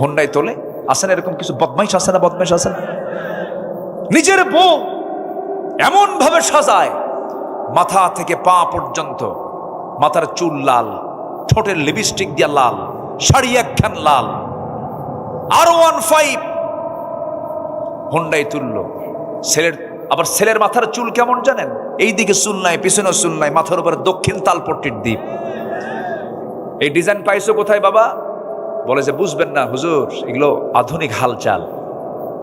হোন্ডায় তোলে। আসেন এরকম কিছু বদমাইশ আছে না? বদমাইশ আছে না? নিজের বউ এমন ভাবে সাজায়, মাথা থেকে পা পর্যন্ত, মাথার চুল লাল, ঠোঁটের লিপস্টিক দিয়া লাল, শাড়ি একখান লাল, R15 হোন্ডায় তুললো। আবার ছেলের মাথার চুল কেমন জানেন? এইদিকে চুল নাই, পিছনে চুল নাই, মাথার উপরে দক্ষিণ তালপট্টির দ্বীপ। এই ডিজাইন পাইছো কোথায় বাবা? বলে যে বুঝবেন না হুজুর, এগুলো আধুনিক হালচাল।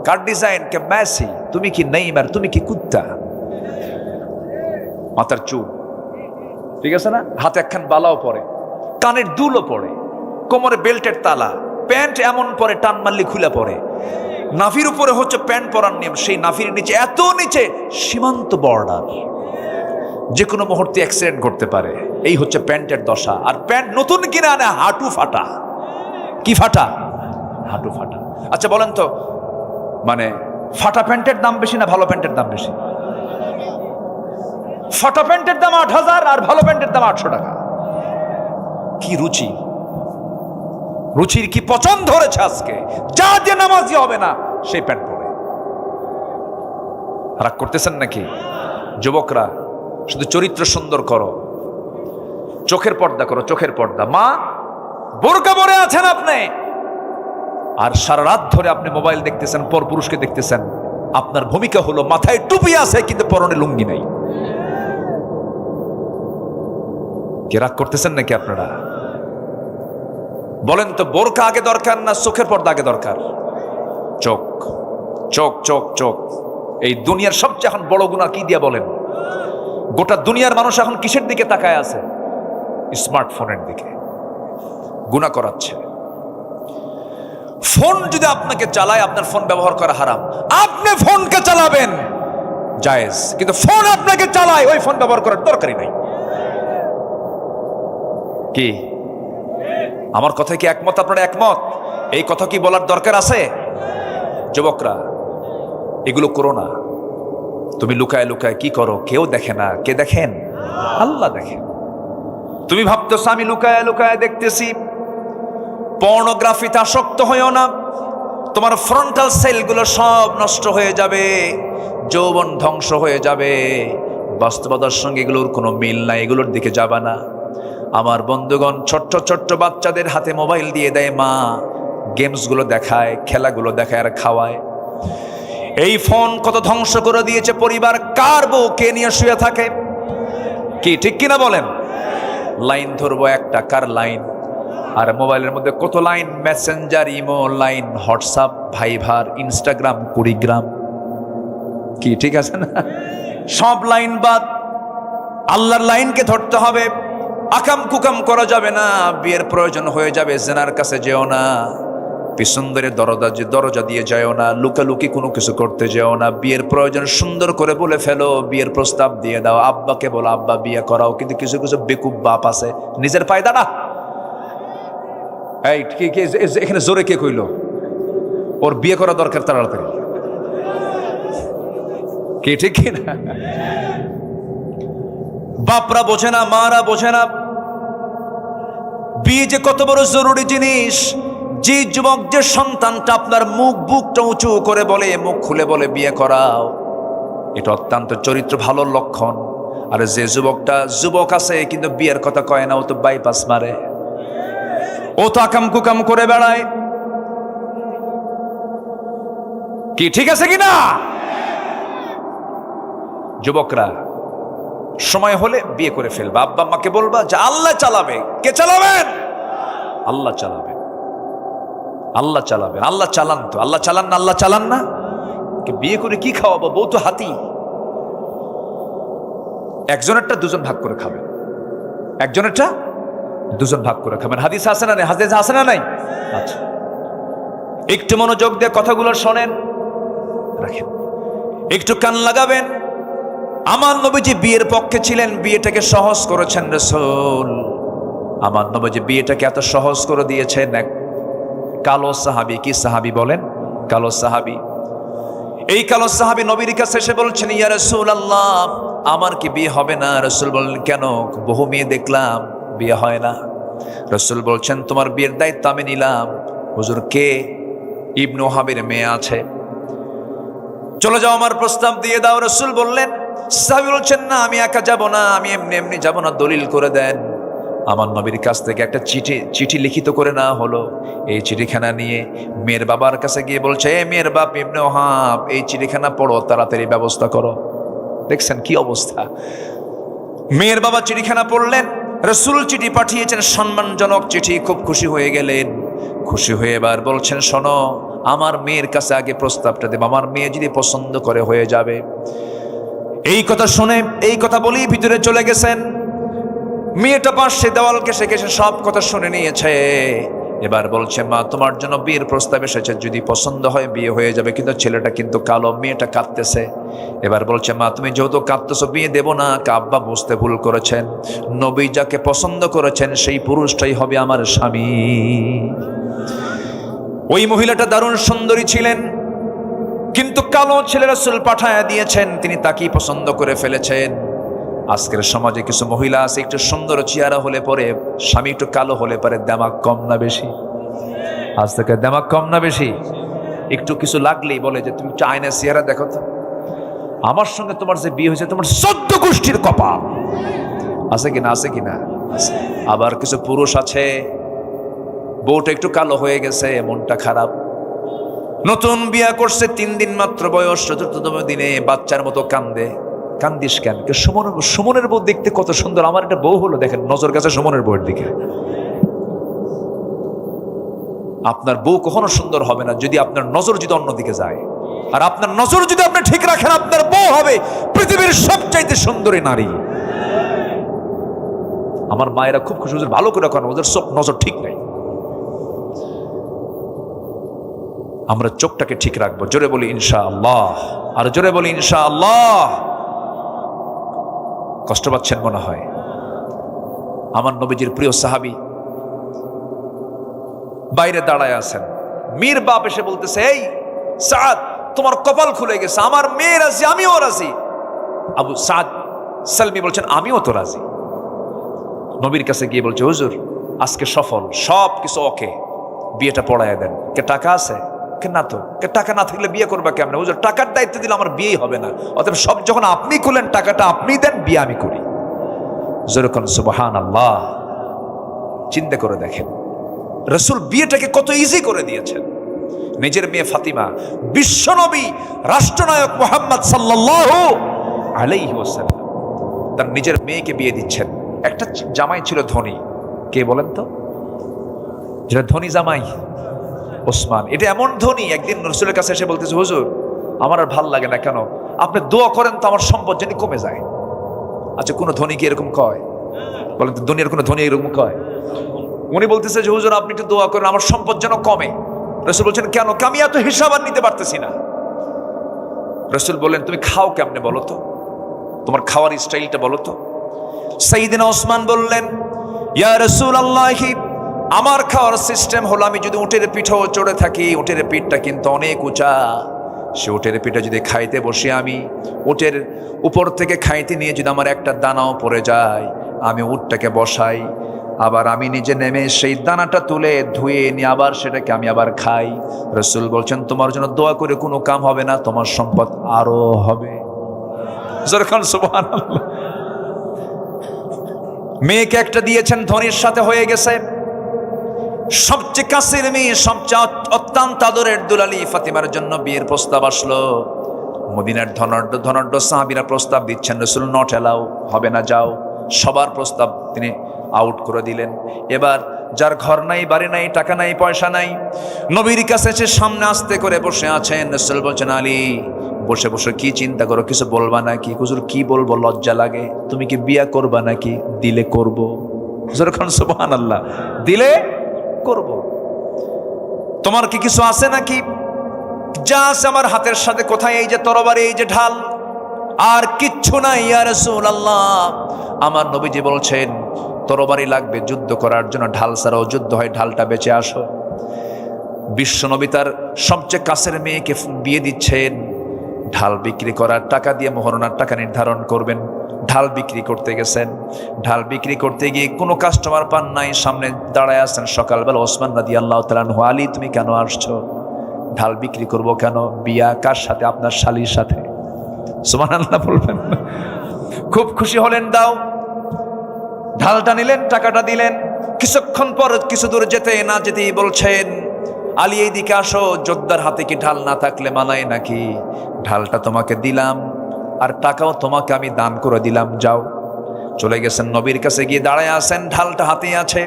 কার ডিজাইন? কে মেসি, তুমি কি নেইমার, তুমি কি কুত্তা। মাথার চুল ঠিক আছে না? হাতে একখান বালাও পরে, কানের দুলও পরে, কোমরে বেল্টের তালা, প্যান্ট এমন পরে টান মারলি খুলে পড়ে। নাভির উপরে হচ্ছে প্যান্ট পরার নিয়ম, সেই নাভির নিচে, এত নিচে সীমান্ত বর্ডার, যে কোনো মুহূর্তে অ্যাক্সিডেন্ট ঘটতে পারে। এই হচ্ছে প্যান্টের দশা। আর প্যান্ট নতুন কিনে আনে হাঁটু ফাটা। কি ফাটা? হাঁটু ফাটা। আচ্ছা বলেন তো, মানে ফাটা প্যান্টের দাম বেশি না ভালো প্যান্টের দাম বেশি? ফাটা প্যান্টের দাম 8,000 আর ভালো প্যান্টের দাম 800 টাকা। কি রুচি, রুচির কি পছন্দ ধরেছে আজকে? যা যে নামাজি হবে না সেই প্যান্ট পরে। রাগ করতেছেন নাকি? যুবকরা শুধু চরিত্র সুন্দর করো, চোখের পর্দা করো, চোখের পর্দা। মা বোরকা পরে আছেন আপনি, আর সারা রাত ধরে আপনি মোবাইল দেখতেছেন, পর পুরুষকে দেখতেছেন। আপনার ভূমিকা হলো মাথায় টুপি আছে কিন্তু পরনে লুঙ্গি নাই। কে রাগ করতেছেন নাকি আপনারা? বলেন তো, বোরকা আগে দরকার না চোখের পর্দা আগে দরকার? চোখ, চোখ, চোখ, চোখ। এই দুনিয়ার সবচেয়ে এখন বড় গুনাহ কি দিয়া বলেন? গোটা দুনিয়ার মানুষ এখন কিসের দিকে তাকায় আছে? স্মার্টফোনের দিকে। গুনাহ করাচ্ছে। ফোন যদি আপনাকে চালায়, আপনার ফোন ব্যবহার করা হারাম। আপনি ফোনকে চালাবেন জায়েজ, কিন্তু ফোন আপনাকে চালায়, ওই ফোন ব্যবহার করার দরকারই নাই। কি আমার কথায় কি একমত? আপনারা একমত? এই কথা কি বলার দরকার আছে? যুবকরা এগুলো করো না। তুমি লুকায় লুকায় কি করো? কেউ দেখে না। কে দেখেন? আল্লাহ দেখেন। তুমি ভাবতেছ আমি লুকায় লুকায় দেখতেছি। পর্নোগ্রাফিতে আসক্ত হইও না। তোমার ফ্রন্টাল সেলগুলো সব নষ্ট হয়ে যাবে, যৌবন ধ্বংস হয়ে যাবে। বাস্তবতার সঙ্গে এগুলোর কোনো মিল নাই, এগুলোর দিকে যাবা না। আমার বন্ধুগণ, ছোট্ট ছোট্ট বাচ্চাদের হাতে মোবাইল দিয়ে দেয় মা, গেমসগুলো দেখায়, খেলাগুলো দেখায় আর খাওয়ায়। এই ফোন কত ধ্বংস করে দিয়েছে পরিবার। কার বউ কে নিয়ে শুয়ে থাকে? কি ঠিক কিনা বলেন? লাইন ধরবো একটা, কার লাইন? আর মোবাইলের মধ্যে কত Line, Messenger, imo Line, WhatsApp, Viber, Instagram, Kurigram. কি ঠিক আছে না? সব লাইন বাদ, আল্লাহর লাইনকে ধরতে হবে। আকাম কুকাম করা যাবে না। বিয়ের প্রয়োজন হয়ে যাবে, জেনার কাছে যেও না। পিছন ধরে দরজা দিয়ে যাও না। লুকালুকি কোনো কিছু করতে যেও না। বিয়ের প্রয়োজন সুন্দর করে বলে ফেলো, বিয়ের প্রস্তাব দিয়ে দাও। আব্বাকে বলো আব্বা বিয়ে করাও। কিন্তু কিছু কিছু বেকুব বাপ আছে, নিজের ফায়দা না। এই এখানে জোরে কে কইল ওর বিয়ে করা দরকার তাড়াতাড়ি? কি ঠিক কিনা? বাপরা বোঝে না, মারা বোঝে না বিয়ে যে কত বড় জরুরি জিনিস। যে যুবক, যে সন্তানটা আপনার বুকটা উঁচু করে বলে, মুখ খুলে বলে বিয়ে করাও, এটা অত্যন্ত চরিত্র ভালো লক্ষণ। আর যে যুবক আছে কিন্তু বিয়ের কথা কয় না, ও তো বাইপাস মারে, ও তো আকাম কুকাম করে বেড়ায়। কি ঠিক আছে কিনা? যুবকরা সময় হলে বিয়ে করে ফেলবা, আব্বা আম্মাকে বলবা যে আল্লাহ চালাবে। কে চালাবেন? আল্লাহ চালাবেন, আল্লাহ চালাবেন। আল্লাহ চালান তো, আল্লাহ চালান না? আল্লাহ চালান না? বিয়ে করে কি খাওয়াবো? বউ তো হাতি। একজনেরটা দুজন ভাগ করে খাবেন, একজনেরটা দুজন ভাগ করে খাবেন। হাদিস আছে না নাই? হাদিস আছে না নাই? আচ্ছা, একটু মনোযোগ দিয়ে কথাগুলো শোনেন, রাখেন, একটু কান লাগাবেন। আমার নবীজি বিয়ের পক্ষে ছিলেন, বিয়েটাকে সহজ করেছেন রাসূল। আমার নবীজি বিয়েটাকে এত সহজ করে দিয়েছেন। এক কালো সাহাবী, কি সাহাবী বলেন? কালো সাহাবী। এই কালো সাহাবী নবীর কাছে এসে বলছেন, ইয়া রাসূলুল্লাহ, আমার কি বিয়ে হবে না? রাসূল বললেন, কেন? বহু মেয়ে দেখলাম, বিয়ে হয় না। রাসূল বলছেন, তোমার বিয়ের দায়িত্ব আমি নিলাম। হুজুর, কে? ইবনু ওহাবের মেয়ে আছে, চলে যাও, আমার প্রস্তাব দিয়ে দাও। রাসূল বললেন, সাহাবী বলছেন, না, আমি একা যাব না, আমি এমনি এমনি যাব না, দলিল করে দেন। আমার নবীর কাছ থেকে একটা চিঠি লিখিত করে নেওয়া হলো। এই চিঠিখানা নিয়ে মেয়ের বাবার কাছে গিয়ে বলছে, এ মেয়ের বাপ ইবনে ওহাব, এই চিঠিখানা পড়ো, তাড়াতাড়ি ব্যবস্থা করো। দেখছেন কি অবস্থা? মেয়ের বাবা চিঠিখানা পড়লেন, রাসূল চিঠি পাঠিয়েছেন, সম্মানজনক চিঠি। খুব খুশি হয়ে গেলেন। খুশি হয়ে এবার বলছেন, শোনো, আমার মেয়ের কাছে আগে প্রস্তাবটা দেব, আমার মেয়ে যদি পছন্দ করে হয়ে যাবে। এই কথা শুনে, এই কথা বলেই ভিতরে চলে গেছেন। মেয়েটা পাশে দেওয়ালকে সে সব কথা শুনে নিয়েছে। এবার বলছে, মা, তোমার জন্য বিয়ের প্রস্তাব এসেছে, যদি পছন্দ হয় বিয়ে হয়ে যাবে। কিন্তু ছেলেটা কিন্তু কালো, মেয়েটা কাঁদতেছে। এবার বলছে, মা, তুমি যেহেতু কাঁদতেছো, বিয়ে দেব না। আব্বা বুঝতে ভুল করেছেন, নবী যাকে পছন্দ করেছেন সেই পুরুষটাই হবে আমার স্বামী। ওই মহিলাটা দারুণ সুন্দরী ছিলেন, কিন্তু কালো ছেলে রাসূল পাঠায়া দিয়েছেন, তিনি তাকেই পছন্দ করে ফেলেছেন। আজকের সমাজে কিছু মহিলা আছে, একটু সুন্দর চেহারা হলে পরে, স্বামী একটু কালো হলে পরে, দামাক কম না বেশি? আজ থেকে দামাক কম না বেশি? একটু কিছু লাগলেই বলে যে, তুমি একটু আয়নায় চেহারা দেখো তো, আমার সঙ্গে তোমার যে বিয়ে হয়েছে, তোমার 14 গোষ্ঠীর কপাল। আছে কিনা? আছে কিনা? আবার কিছু পুরুষ আছে, বউটা একটু কালো হয়ে গেছে, মনটা খারাপ, নতুন বিয়া করছে, 3 দিন মাত্র বয়স, 4তম দিনে বাচ্চার মতো কান্দে। কান্দিস কেন? সুমনের বউ দেখতে কত সুন্দর, আমার একটা বউ হলো, দেখেন নজর গেছে সুমনের বউয়ের দিকে। আপনার বউ কখনো সুন্দর হবে না যদি আপনার নজর যদি অন্যদিকে যায়। আর আপনার নজর যদি আপনি ঠিক রাখেন, আপনার বউ হবে পৃথিবীর সবচাইতে সুন্দরী নারী। আমার মায়েরা খুব খুশি, ভালো করে রাখেন, ওদের সব নজর ঠিক নাই। আমরা চোখটাকে ঠিক রাখবো। জোরে বলি ইনশাআল্লাহ, আর জোরে বলি ইনশাআল্লাহ। কষ্ট পাচ্ছেন মনে হয়। আমার নবীজির প্রিয় সাহাবী বাইরে দাঁড়ায় আছেন, মেয়ের বাপ এসে বলতেছে, এই সাদ, তোমার কপাল খুলে গেছে, আমার মেয়ে রাজি, আমিও রাজি। আবু সাদ সালমি বলছেন, আমিও তো রাজি। নবীর কাছে গিয়ে বলছে, হুজুর, আজকে সফল, সব কিছু ওকে, বিয়েটা পড়ায় দেন। কে টাকা আছে? কে না তো। কে টাকা না থাকলে বিয়ে করবা কেমন? হুজুর, টাকার দায়িত্ব দিলে আমার বিয়েই হবে না, অতএব সব যখন আপনি খুলেন, টাকাটা আপনি দেন, বিয়ে আমি করি। যেরকম সুবহানাল্লাহ। চিন্তা করে দেখেন, রাসূল বিয়েটাকে কত ইজি করে দিয়েছেন। নিজের মেয়ে ফাতিমা, বিশ্বনবী রাষ্ট্রনায়ক মুহাম্মদ সাল্লাল্লাহু আলাইহি ওয়াসাল্লাম তার নিজের মেয়েকে বিয়ে দিচ্ছেন। একটা জামাই ছিল ধনী, কে বলেন তো? যেটা ধনী জামাই, ওসমান। এটা এমন ধনী, একদিন রাসূলের কাছে এসে বলতেছে, হুজুর, আমার আর ভাল লাগে না, কেন? আপনি দোয়া করেন তো আমার সম্পদ যেন কমে যায়। আচ্ছা, কোন ধনী কি এরকম কয়? বলেন তো, দুনিয়ার কোন ধনী এরকম কয়? উনি বলতেছে যে, হুজুর, আপনি একটু দোয়া করেন আমার সম্পদ যেন কমে। রাসূল বলছেন, কেন? আমি এত হিসাব আর নিতে পারতেছি না। রাসূল বললেন, তুমি খাও কেমনে বলো তো, তোমার খাওয়ার স্টাইলটা বলো তো। সাইয়েদনা ওসমান বললেন, ইয়া রাসূলুল্লাহ, আমার খাওয়ার সিস্টেম হলো, আমি যদি উটের পিঠেও চড়ে থাকি, উটের পিঠটা কিন্তু অনেক উঁচা, সে উটের পিঠে যদি খাইতে বসি, আমি উটের উপর থেকে খাইতে নিয়ে যদি আমার একটা দানাও পড়ে যায়, আমি উটটাকে বসাই, আবার আমি নিজে নেমে সেই দানাটা তুলে ধুয়ে নিয়ে আবার সেটাকে আমি আবার খাই। রাসূল বলছেন, তোমার জন্য দোয়া করে কোনো কাম হবে না, তোমার সম্পদ আরো হবে। সুবহানাল্লাহ। মেয়েকে একটা দিয়েছেন, ধনীর সাথে হয়ে গেছে। সবচেয়ে কাছের মেয়ে, সবচেয়ে অত্যন্ত আদরের দুলালি ফাতিমার জন্য বিয়ের প্রস্তাব আসলো। মদিনার ধনাঢ্য ধনাঢ্য সাহাবীরা প্রস্তাব দিচ্ছেন, রাসূল নট এলাও, হবে না, যাও। সবার প্রস্তাব তিনি আউট করে দিলেন। এবার যার ঘর নাই, বাড়ি নাই, টাকা নাই, পয়সা নাই, নবীর কাছে এসে সামনে আস্তে করে বসে আছেন। রাসূল বলছেন, আলী বসে বসে কি চিন্তা করো, কিছু বলবা নাকি? হুজুর কি বলবো, লজ্জা লাগে। তুমি কি বিয়া করবা নাকি? দিলে করব। হুজুর খান সুবহানাল্লাহ, দিলে করব। তোমার কি কিছু আছে নাকি? যা আছে আমার হাতের সাথে। কোথায়? এই যে তরবারি, এই যে ঢাল, আর কিচ্ছু নাই ইয়া রাসূলুল্লাহ। আমার নবীজি বলছেন তরবারি লাগবে যুদ্ধ করার জন্য, ঢাল ছাড়াও যুদ্ধ হয়, ঢালটা বেঁচে আসো। বিশ্ব নবী তার সবচেয়ে কাছের মেয়েকে বিয়ে দিচ্ছেন। ঢাল বিক্রি করার টাকা দিয়ে মোহরনার টাকা নির্ধারণ করবেন। ঢাল বিক্রি করতে গেছেন। ঢাল বিক্রি করতে গিয়ে কোনো কাস্টমার পান নাই। সামনে দাঁড়ায় আছেন সকালবেলা ওসমান রাদিয়াল্লাহু তাআলা আনহু। আলী তুমি কেন আসছো? ঢাল বিক্রি করব কেন? বিয়া কার সাথে? আপনার শালীর সাথে। সুবহানাল্লাহ বলবেন। খুব খুশি হলেন, দাও। ঢালটা নিলেন, টাকাটা দিলেন। কিছুক্ষণ পর কিছু দূর যেতে না যেতেই বলছেন, আলী এইদিকে আসো, যোদ্ধার হাতে কি ঢাল না থাকলে মানায় নাকি? ঢালটা তোমাকে দিলাম আর টাকাও তোমাকে আমি দান করে দিলাম, যাও। চলে গেছেন, নবীর কাছে গিয়ে দাঁড়ায় আছেন, ঢালটা হাতে আছে।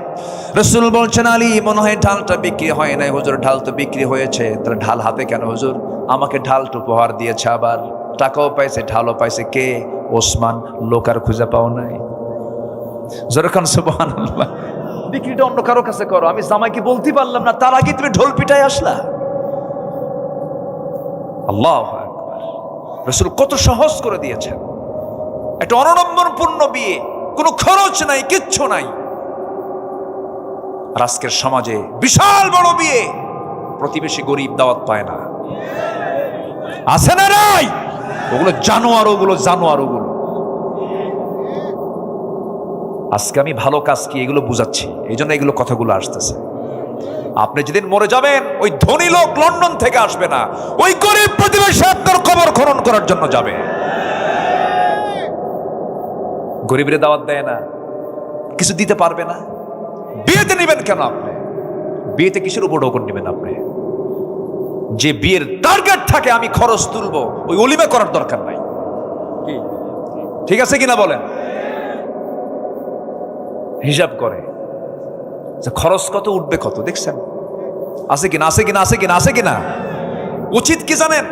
রাসূল বলছেন, আলী মনে হয় ঢালটা বিক্রি হয় নাই। হুজুর ঢাল তো বিক্রি হয়েছে। তাহলে ঢাল হাতে কেন? হুজুর আমাকে ঢালটা উপহার দিয়েছে, আবার টাকাও পাইছে, ঢালও পাইছে। কে? ওসমান। লোক আর খুঁজে পাও নাই। জোরখান সুবহানাল্লাহ। বিক্রিটা অন্য কারো কাছে করো, আমি জামাইকে বলতে পারলাম না, তার আগে তুমি ঢোল পিটায় আসলা। আল্লাহু আকবার। রাসূল কত সহজ করে দিয়েছেন। একটা অনড়ম্বরপূর্ণ বিয়ে, কোনো খরচ নাই, কিচ্ছু নাই। আর আজকের সমাজে বিশাল বড় বিয়ে, প্রতিবেশী গরিব দাওয়াত পায় না। আছে না নাই? ওগুলো জানোয়ার, ওগুলো জানোয়ার, ওগুলো। আজকে আমি ভালো কাজ কি এগুলো বুঝাচ্ছি, এই জন্য এগুলো কথাগুলো আসতেছে। আপনি যেদিন মরে যাবেন, ওই ধনী লোক লন্ডন থেকে আসবে না, ওই গরিব প্রতিবেশী আপনার কবর খনন করার জন্য যাবে। গরিবরে দাওয়াত দেয় না, কিছু দিতে পারবে না। বিয়েতে নেবেন কেন আপনি? বিয়েতে কিসের উপর ঢোকন নেবেন আপনি? যে বিয়ের টার্গেট থাকে আমি খরচ তুলবো, ওই অলিমা করার দরকার নাই। ঠিক আছে কিনা বলেন? হিসাব করে যে খরচ কত, উঠবে কত, দেখছেন? আছে কিনা, আছে কিনা, আছে কিনা, আছে কিনা? উচিত কি জানেন?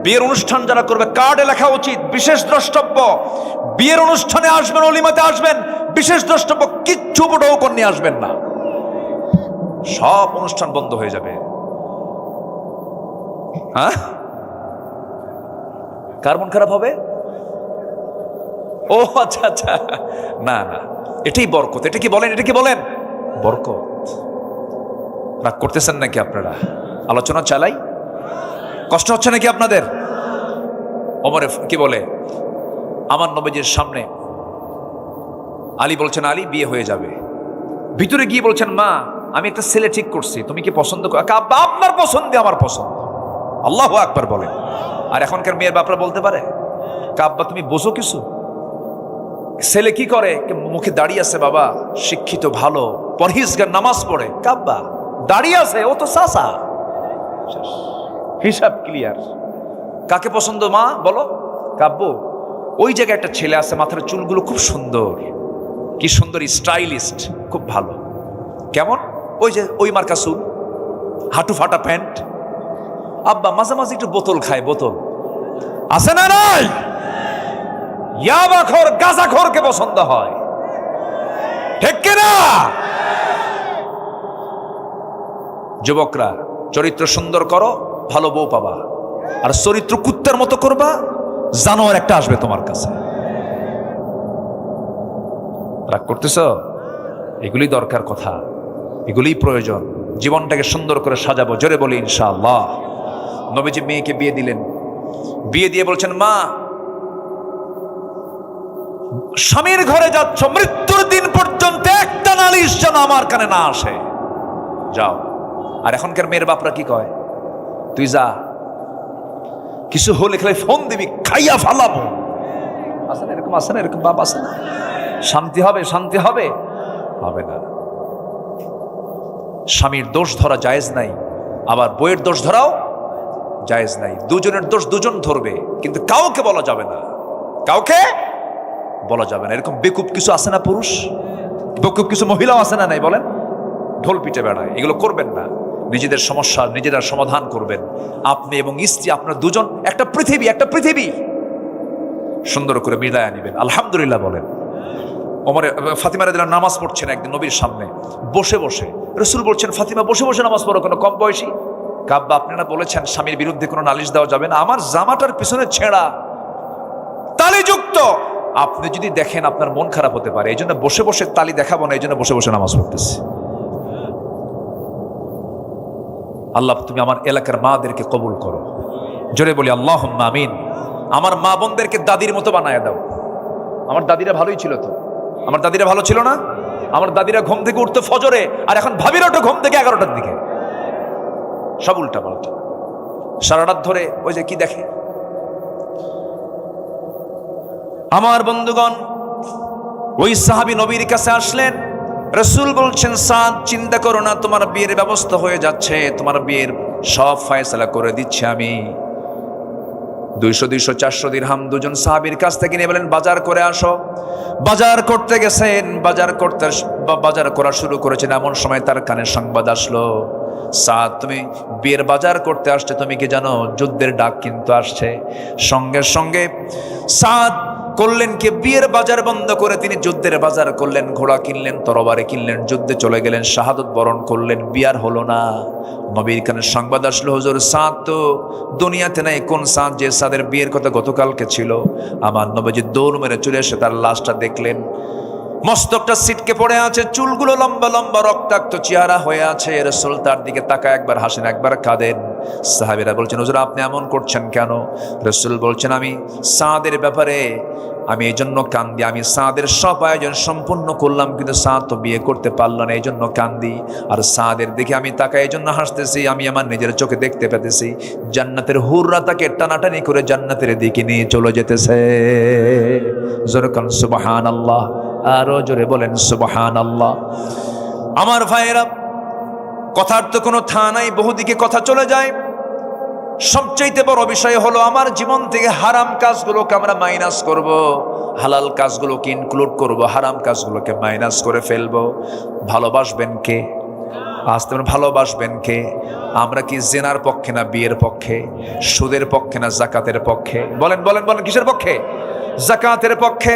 বিয়ের অনুষ্ঠান যারা করবে, কার্ডে লেখা উচিত বিশেষ দ্রষ্টব্য। বিয়ের অনুষ্ঠানে আসবেন, অলিমাতে আসবেন, বিশেষ দ্রষ্টব্য, কিচ্ছু বড় নিয়ে আসবেন না, সব অনুষ্ঠান বন্ধ হয়ে যাবে। হ্যাঁ, কার মন খারাপ হবে? ও আচ্ছা আচ্ছা, না না, এটাই বরকত। এটা কি বলেন? এটা কি বলেন? বরকত। রাগ করতেছেন নাকি আপনারা? আলোচনা চালাই। কষ্ট হচ্ছে নাকি আপনাদের? ওমরে কি বলে, আমার নবীজির সামনে আলী বলছেন, আলী বিয়ে হয়ে যাবে। ভিতরে গিয়ে বলছেন, মা আমি একটা ছেলে ঠিক করছি, তুমি কি পছন্দ করো? আব্বা আপনার পছন্দে আমার পছন্দ। আল্লাহু আকবার বলেন। আর এখনকার মেয়ের বাপরা বলতে পারে, আব্বা তুমি বোঝো কিছু? ছেলে কি করে? মুখে দাঁড়িয়ে আছে, বাবা শিক্ষিত, ভালো, পরহেজগার, নামাজ পড়ে। কাব্বা দাঁড়িয়ে আছে, ও তো চাচা। হিসাব ক্লিয়ার। কাকে পছন্দ মা বলো? কাব্য ওই জায়গায় একটা ছেলে আছে, মাথার চুলগুলো খুব সুন্দর, কি সুন্দর, স্টাইলিস্ট, খুব ভালো। কেমন? ওই যে ওই মার্কা চুল, হাঁটু ফাটা প্যান্ট। আব্বা মাঝে মাঝে একটু বোতল খায়, বোতল আছে না নাই? ইয়াবাখোর, গাঁজাখোরকে পছন্দ হয়, ঠিক কিনা? যুবকরা চরিত্র সুন্দর করো, ভালো বউ পাবা। আর চরিত্র কুত্তার মতো করবা, জানোয়ার একটা আসবে তোমার কাছে। রাগ করতেছ? এগুলি দরকার কথা, এগুলি প্রয়োজন। জীবনটাকে সুন্দর করে সাজাবো, জোরে বলি ইনশাআল্লাহ। নবীজি মেয়েকে বিয়ে দিলেন। বিয়ে দিয়ে বলছেন, মা স্বামীর ঘরে যাচ্ছ, মৃত্যুর দিন পর্যন্ত একটা নালিশ যেন আমার কানে না আসে, যাও। আর এখনকার মেয়ের বাপরা কি কয়? তুই যা, কিছু হলে খেলে ফোন দিবি, খাইয়া ফালাবো। আছে না এরকম? আছে না এরকম বাপ? আছে না? শান্তি হবে? শান্তি হবে? হবে না। স্বামীর দোষ ধরা জায়েজ নাই, আবার বইয়ের দোষ ধরাও জায়েজ নাই। দুজনের দোষ দুজন ধরবে, কিন্তু কাউকে বলা যাবে না, কাউকে বলা যাবে না। এরকম বেকুব কিছু আছে না পুরুষ, বেকুব কিছু মহিলাও আছে না নাই বলেন, ঢোল পিটে বেড়ায়। এগুলো করবেন না। নিজেদের সমস্যা নিজেরা সমাধান করবেন। আপনি এবং স্ত্রী, আপনার দুজন একটা পৃথিবী সুন্দর করে মিলায়া নিবেন। আলহামদুলিল্লাহ বলেন। ওমর ফাতিমা রাদিয়াল্লাহু নামাজ পড়ছেন একদিন নবীর সামনে বসে বসে। রাসূল বলছেন, ফাতিমা বসে বসে নামাজ পড়ো কেন, কম বয়সী? কাব্বা, আপনারা বলেছেন স্বামীর বিরুদ্ধে কোনো নালিশ দেওয়া যাবে না। আমার জামাটার পিছনে ছেঁড়া তালিযুক্ত, আপনি যদি দেখেন আপনার মন খারাপ হতে পারে, এই জন্য বসে বসে তালি দেখাবো না, এই জন্য বসে বসে নামাজ পড়তেছি। আল্লাহ তুমি আমার এলাকার মাদেরকে কবুল করো, জোরে বলি আল্লাহুম্মা আমিন। আমার মা বোনদেরকে দাদির মতো বানায় দাও। আমার দাদিরা ভালোই ছিল তো, আমার দাদিরা ভালো ছিল না? আমার দাদিরা ঘুম থেকে উঠতো ফজরে, আর এখন ভাবিরা ওঠে ঘুম থেকে 11টার দিকে। সব উল্টা পাল্টা, সারা রাত ধরে ওই যে কি দেখে। আমার বন্ধুগণ, ওই সাহাবী নবীর কাছে আসলেন। রাসূল বলছেন, সাদ চিন্তা করো না, তোমার বিয়ের ব্যবস্থা হয়ে যাচ্ছে, তোমার বিয়ের সব ফয়সালা করে দিচ্ছি আমি। 200, 400 দিরহাম দুজন সাহাবীর কাছ থেকে নিয়ে বলেন, বাজার করে আসো। বাজার করতে গেছেন, বাজার করা শুরু করেছেন, এমন সময় তার কানে সংবাদ আসলো, সাদ তুমি বিয়ের বাজার করতে আসছে, তুমি কি জানো যুদ্ধের ডাক কিন্তু আসছে। সঙ্গে সঙ্গে সাদ করলেন কি, বিয়ের বাজার বন্ধ করে তিনি যুদ্ধের বাজার করলেন, ঘোড়া কিনলেন, তরবারি কিনলেন, যুদ্ধে চলে গেলেন, শাহাদত বরণ করলেন। বিয়ার হলো না। নবীর কানে সংবাদ আসলো, হুজুর সাদ তো দুনিয়াতে নাই। কোন সাদ? যে সাদের বিয়ের কথা গতকালকে ছিল। আমার নবীজি দৌড় মেরে চলে এসে তার লাশটা দেখলেন, মস্তকটা ছিটকে পড়ে আছে, চুলগুলো লম্বা লম্বা, রক্তাক্ত চেহারা হয়ে আছে। রাসূল তার দিকে তাকায়, একবার হাসেন একবার কাঁদেন। সাহাবীরা বলছেন, হুজুর আপনি এমন করছেন কেন? রাসূল বলছেন, আমি সাদের ব্যাপারে আমি এই জন্য কান্দি, আমি সাদের সব আয়োজন সম্পূর্ণ করলাম, কিন্তু সাদ তো বিয়ে করতে পারলো না, এই জন্য কান্দি। আর সাদের দিকে আমি তাকাই, এই জন্য হাসতেছি। আমি আমার নিজের চোখে দেখতে পেতেছি জান্নাতের হুররা তাকে টানাটানি করে জান্নাতের দিকে নিয়ে চলে যেতেছে। জোরে কান সুবহানাল্লাহ, আরো জোরে বলেন সুবহানাল্লাহ। আমার ভাইয়েরা, কথার তো কোনো থা নাই, বহুদিকে কথা চলে যায়। সবচাইতে বড় বিষয় হলো আমার জীবন থেকে হারাম কাজগুলোকে আমরা মাইনাস করব, হালাল কাজগুলোকে ইনক্লুড করব, হারাম কাজগুলোকে মাইনাস করে ফেলবো। ভালোবাসবেন কে? আসতে ভালোবাসবেন কে? আমরা কি জেনার পক্ষে না বিয়ের পক্ষে? সুদের পক্ষে না জাকাতের পক্ষে? বলেন বলেন বলেন, কিসের পক্ষে? জাকাতের পক্ষে।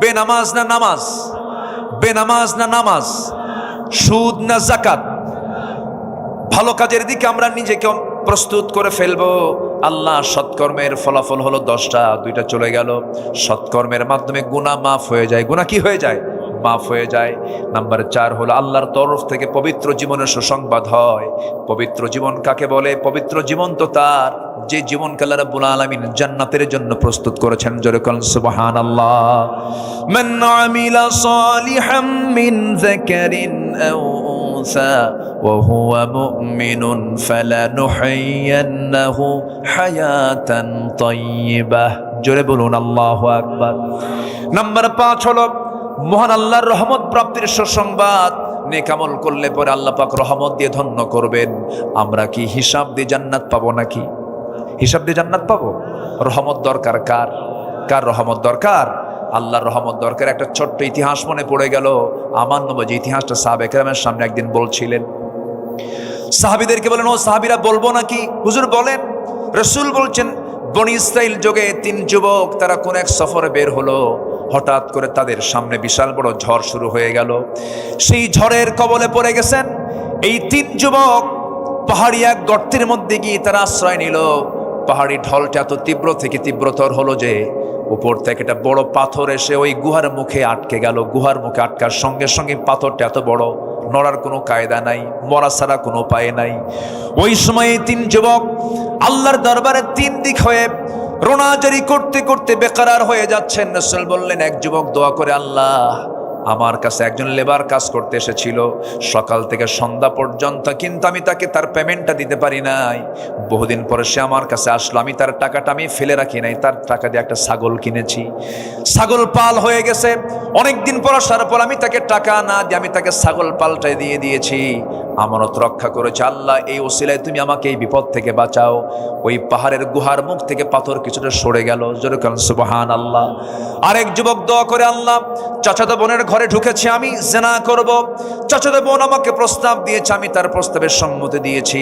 বেনামাজ না নামাজ? বেনামাজ না নামাজ? সুদ না জাকাত? ভালো কাজের দিকে আমরা নিজেকে প্রস্তুত করে ফেলবো। আল্লাহ সৎকর্মের ফলাফল হলো 10টা, 2টা চলে গেল। সৎকর্মের মাধ্যমে গুনাহ মাফ হয়ে যায়। গুনাহ কি হয়ে যায়? মাফ হয়ে যায়। নাম্বার 4 হলো আল্লাহর তরফ থেকে পবিত্র জীবনের সুসংবাদ হয়। পবিত্র জীবন কাকে বলে? পবিত্র জীবন তো তার যে জীবনকে আল্লাহ রাব্বুল আলামিন জান্নাতের জন্য প্রস্তুত করেছেন। জোরে বলেন সুবহানাল্লাহ। মান আমিলা সালিহাম মিন যাকারিন আও উনসা ওয়া হুয়া মুমিনুন ফালানুহয়িয়ান্নাহু হায়াতান তাইয়্যিবাহ। জোরে বলুন আল্লাহু আকবার। নাম্বার 5 হলো মহান আল্লাহর রহমত প্রাপ্তির সুসংবাদ। নেক আমল করলে পরে আল্লাহ পাক রহমত দিয়ে ধন্য করবেন। আমরা কি হিসাব দিয়ে জান্নাত পাবো নাকি? হিসাব দিয়ে জান্নাত পাবো? রহমত দরকার কার? কার রহমত দরকার? আল্লাহর রহমত দরকার। একটা ছোট্ট ইতিহাস মনে পড়ে গেল। আমার নবী ইতিহাসটা সাহাবায়ে কেরামের সামনে একদিন বলছিলেন। সাহাবীদেরকে বলেন, ও সাহাবীরা বলবো নাকি? হুজুর বলেন। রাসূল বলছেন, বনি ইসরাইল যুগে 3 যুবক তারা কোন এক সফরে বের হলো। হঠাৎ করে তাদের সামনে বিশাল বড় ঝড় শুরু হয়ে গেল। সেই ঝড়ের কবলে পড়ে গেছেন এই 3 যুবক। পাহাড়ি এক গর্তের মধ্যে গিয়ে তারা আশ্রয় নিল। পাহাড়ি ঢলটা এত তীব্র থেকে তীব্রতর হলো যে উপর থেকে একটা বড় পাথর এসে ওই গুহার মুখে আটকে গেল। গুহার মুখে আটকার সঙ্গে সঙ্গে পাথরটা এত বড়, নড়ার কোনো কায়দা নাই, মরা ছাড়া কোনো উপায় নাই। ওই সময় 3 যুবক আল্লাহর দরবারে 3 দিক হয়ে রোনাজারি করতে করতে বেকারার হয়ে যাচ্ছেন। রাসূল বললেন, এক যুবক দোয়া করে, আল্লাহ আমার কাছে একজন লেবার কাজ করতে এসেছিল সকাল থেকে সন্ধ্যা পর্যন্ত, কিন্তু আমি তাকে তার পেমেন্টটা দিতে পারি নাই। বহুদিন পরে সে আমার কাছে আসলো, আমি তার টাকাটা আমি ফেলে রাখি নাই, তার টাকা দিয়ে একটা ছাগল কিনেছি। ছাগল পাল হয়ে গেছে, অনেকদিন পর আসার পর আমি তাকে টাকা না দিয়ে আমি তাকে ছাগল পালটাই দিয়ে দিয়েছি। আমানত রক্ষা করেছে। আল্লাহ এই ওসিলায় তুমি আমাকে এই বিপদ থেকে বাঁচাও। ওই পাহাড়ের গুহার মুখ থেকে পাথর কিছুটা সরে গেল। জোরে বলেন সুবহানাল্লাহ। আরেক যুবক দোয়া করে, আল্লাহ চাচাতো বোনের ঘরে ঢুকেছি, আমি জিনা করব। চাচাতো বোন আমাকে প্রস্তাব দিয়েছে, আমি তার প্রস্তাবের সম্মতি দিয়েছি,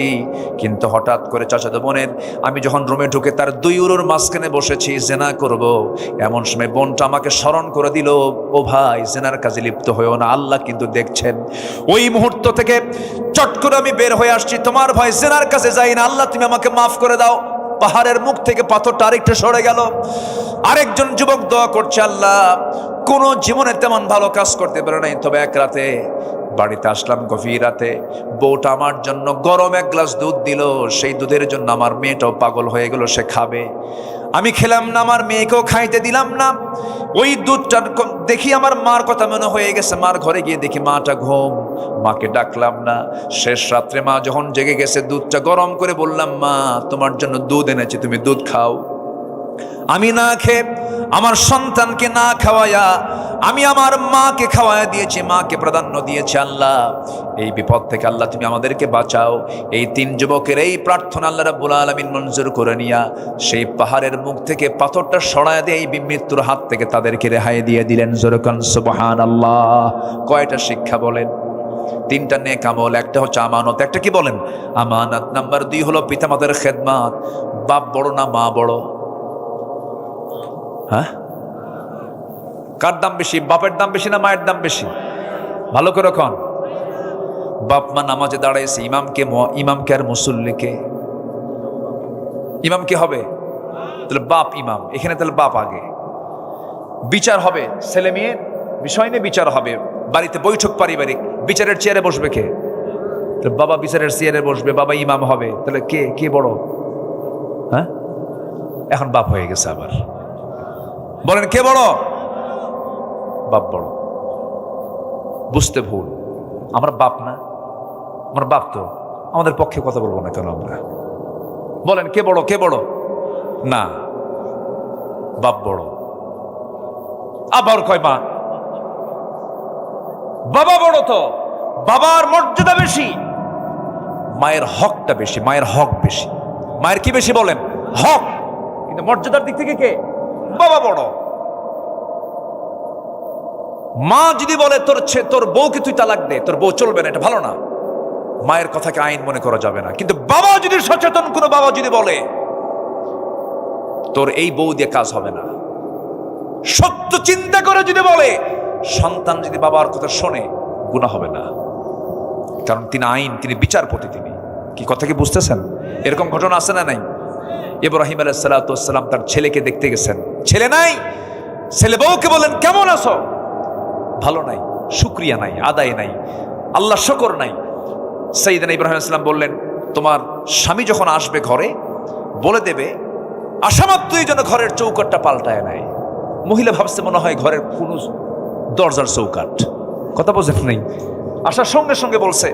কিন্তু হঠাৎ করে চাচাতো বোনের আমি যখন রুমে ঢুকে তার দুই উরুর মাঝখানে বসেছি, জিনা করব। এমন সময় বোনটা আমাকে স্মরণ করে দিল, ও ভাই জিনার কাজে লিপ্ত হয়েও না, আল্লাহ কিন্তু দেখছেন। ওই মুহূর্ত থেকে চট করে আমি বের হয়ে আসছি, তোমার ভাই জিনার কাছে যাই না, আল্লাহ তুমি আমাকে মাফ করে দাও। পাহাড়ের মুখ থেকে পাথরটা আরেকটু সরে গেল। আরেকজন যুবক দোয়া করছে, আল্লাহ কোনো জীবনে তেমন ভালো কাজ করতে পারে নাই, তবে এক রাতে বাড়িতে আসলাম গভীর রাতে, বউটা আমার জন্য গরম এক গ্লাস দুধ দিল। সেই দুধের জন্য আমার মেয়েটাও পাগল হয়ে গেল, সে খাবে। আমি খেলাম না, আমার মেয়েকেও খাইতে দিলাম না। ওই দুধটা দেখি আমার মার কথা মনে হয়ে গেছে, মার ঘরে গিয়ে দেখি মাটা ঘুম, মাকে ডাকলাম না। শেষ রাত্রে মা যখন জেগে গেছে, দুধটা গরম করে বললাম, মা তোমার জন্য দুধ এনেছি, তুমি দুধ খাও। আমি না খেয়ে আমার সন্তানকে না খাওয়ায়া আমি আমার মাকে খাওয়ায়া দিয়েছি, মাকে প্রাধান্য দিয়েছি। আল্লাহ এই বিপদ থেকে আল্লাহ তুমি আমাদেরকে বাঁচাও। এই তিন যুবকের এই প্রার্থনা আল্লাহ রাব্বুল আলামিন মঞ্জুর করে নিয়া সেই পাহাড়ের মুখ থেকে পাথরটা সরায়া দিয়ে এই মৃত্যুর হাত থেকে তাদেরকে রেহাই দিয়ে দিলেন। জোরে বলেন সুবহানাল্লাহ। কয়টা শিক্ষা বলেন? তিনটা নেক আমল, একটা হচ্ছে আমানত, একটা কি বলেন? আমানত। নাম্বার 2 হলো পিতামাতার খেদমত। বাপ বড় না মা বড়? হ্যাঁ, কার দাম বেশি? বাপের দাম বেশি না মায়ের দাম বেশি? ভালো করে কন। বাপ মা নামাজে দাঁড়াইছে, ইমামকে আর মুসল্লিকে? ইমাম কে হবে? তাহলে বাপ ইমাম, এখানে তাহলে বাপ আগে। বিচার হবে ছেলে মেয়ের বিষয় নিয়ে, বিচার হবে বাড়িতে, বৈঠক পারিবারিক, বিচারের চেয়ারে বসবে কে? বাবা বিচারের চেয়ারে বসবে, বাবা ইমাম হবে। তাহলে কে বড়? হ্যাঁ, এখন বাপ হয়ে গেছে আবার। বলেন কে বড়? বাপ বড়। বুঝতে ভুল, আমরা বাপ না, আমার বাপ তো আমাদের পক্ষে কথা বলবো না কেন আমরা? বলেন কে বড়? কে বড়? না, বাপ বড়। আবার কয় মা? বাবা বড় তো, বাবার মর্যাদা বেশি, মায়ের হকটা বেশি, মায়ের হক বেশি। মায়ের কি বেশি বলেন? হক। কিন্তু মর্যাদার দিক থেকে কে? বাবা বড়। মা যদি বলে তোর বউকে তুই তালাক দে, তোর বউ চলবে না, এটা ভালো না, মায়ের কথাকে আইন মনে করা যাবে না। কিন্তু বাবা যদি সচেতন, কোনো বাবা যদি বলে তোর এই বউ দিয়ে কাজ হবে না, সত্য চিন্তা করে যদি বলে, সন্তান যদি বাবার কথা শোনে, গুনাহ হবে না। কারণ তিনি আইন, তিনি বিচারপতি। তিনি কি কথা কি বুঝতেছেন? এরকম ঘটনা আছে না নাই? ইব্রাহিম আলাইহিস সালাতু ওয়াস সালাম তার ছেলেকে দেখতে গেছেন, ছেলে নাই। ছেলে বউকে বলেন কেমন আছো? ভালো নাই, শুকরিয়া নাই, আদায় নাই, আল্লাহ শুকর নাই। সাইয়েদনা ইব্রাহিম আলাইহিস সালাম বললেন, তোমার স্বামী যখন আসবে ঘরে, বলে দেবে আসামাত্রই যেন ঘরের চৌকাটটা পাল্টায় নেয়। মহিলা ভাবছে মনে হয় ঘরের কোনো দরজার চৌকাট। কথা বোঝেন নাই? আসার সঙ্গে সঙ্গে বলছে,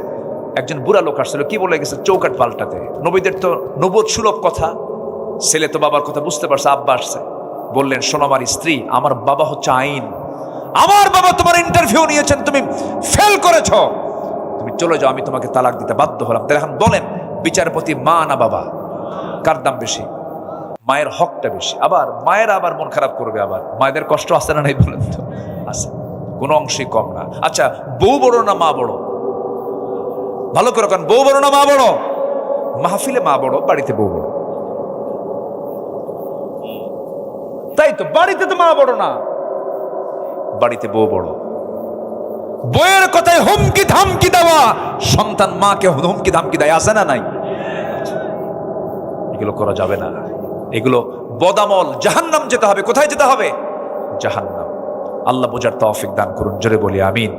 একজন বুড়া লোক আসছিল, কি বলে গেছে? চৌকাট পাল্টাতে। নবীদের তো নবুয়ত সুলভ কথা। ছেলে তো বাবার কথা বুঝতে পারছে, আব্বা আসছে, বললেন, শোনো আমার স্ত্রী, আমার বাবা হচ্ছে আইন, আমার বাবা তোমার ইন্টারভিউ নিয়েছেন, তুমি ফেল করেছ, তুমি চলে যাও, আমি তোমাকে তালাক দিতে বাধ্য হলাম। তাহলে এখন বলেন, বিচারপতি মা না বাবা? কার দাম বেশি? মায়ের হকটা বেশি। আবার মায়ের আবার মন খারাপ করবে, আবার মায়েদের কষ্ট আছে না নাই বলেন তো? আছে, কোনো অংশই কম না। আচ্ছা, বউ বড় না মা বড়? ভালো করে কারণ, বউ বড় না মা বড়? মাহফিলে মা বড়, বাড়িতে বউ বড়। তাই তো, বাড়িতে তো মা বড় না, বাড়িতে বউ বড়। বইয়ের কথায় হুমকি ধামকি দেওয়া, সন্তান মাকে হুমকি ধামকি দেয়, আছে না নাই? এগুলো করা যাবে না। এগুলো বদামল, জাহান্নাম যেতে হবে। কোথায় যেতে হবে? জাহান্নাম। আল্লাহ বোঝার তৌফিক দান করুন, জোরে বলি আমিন।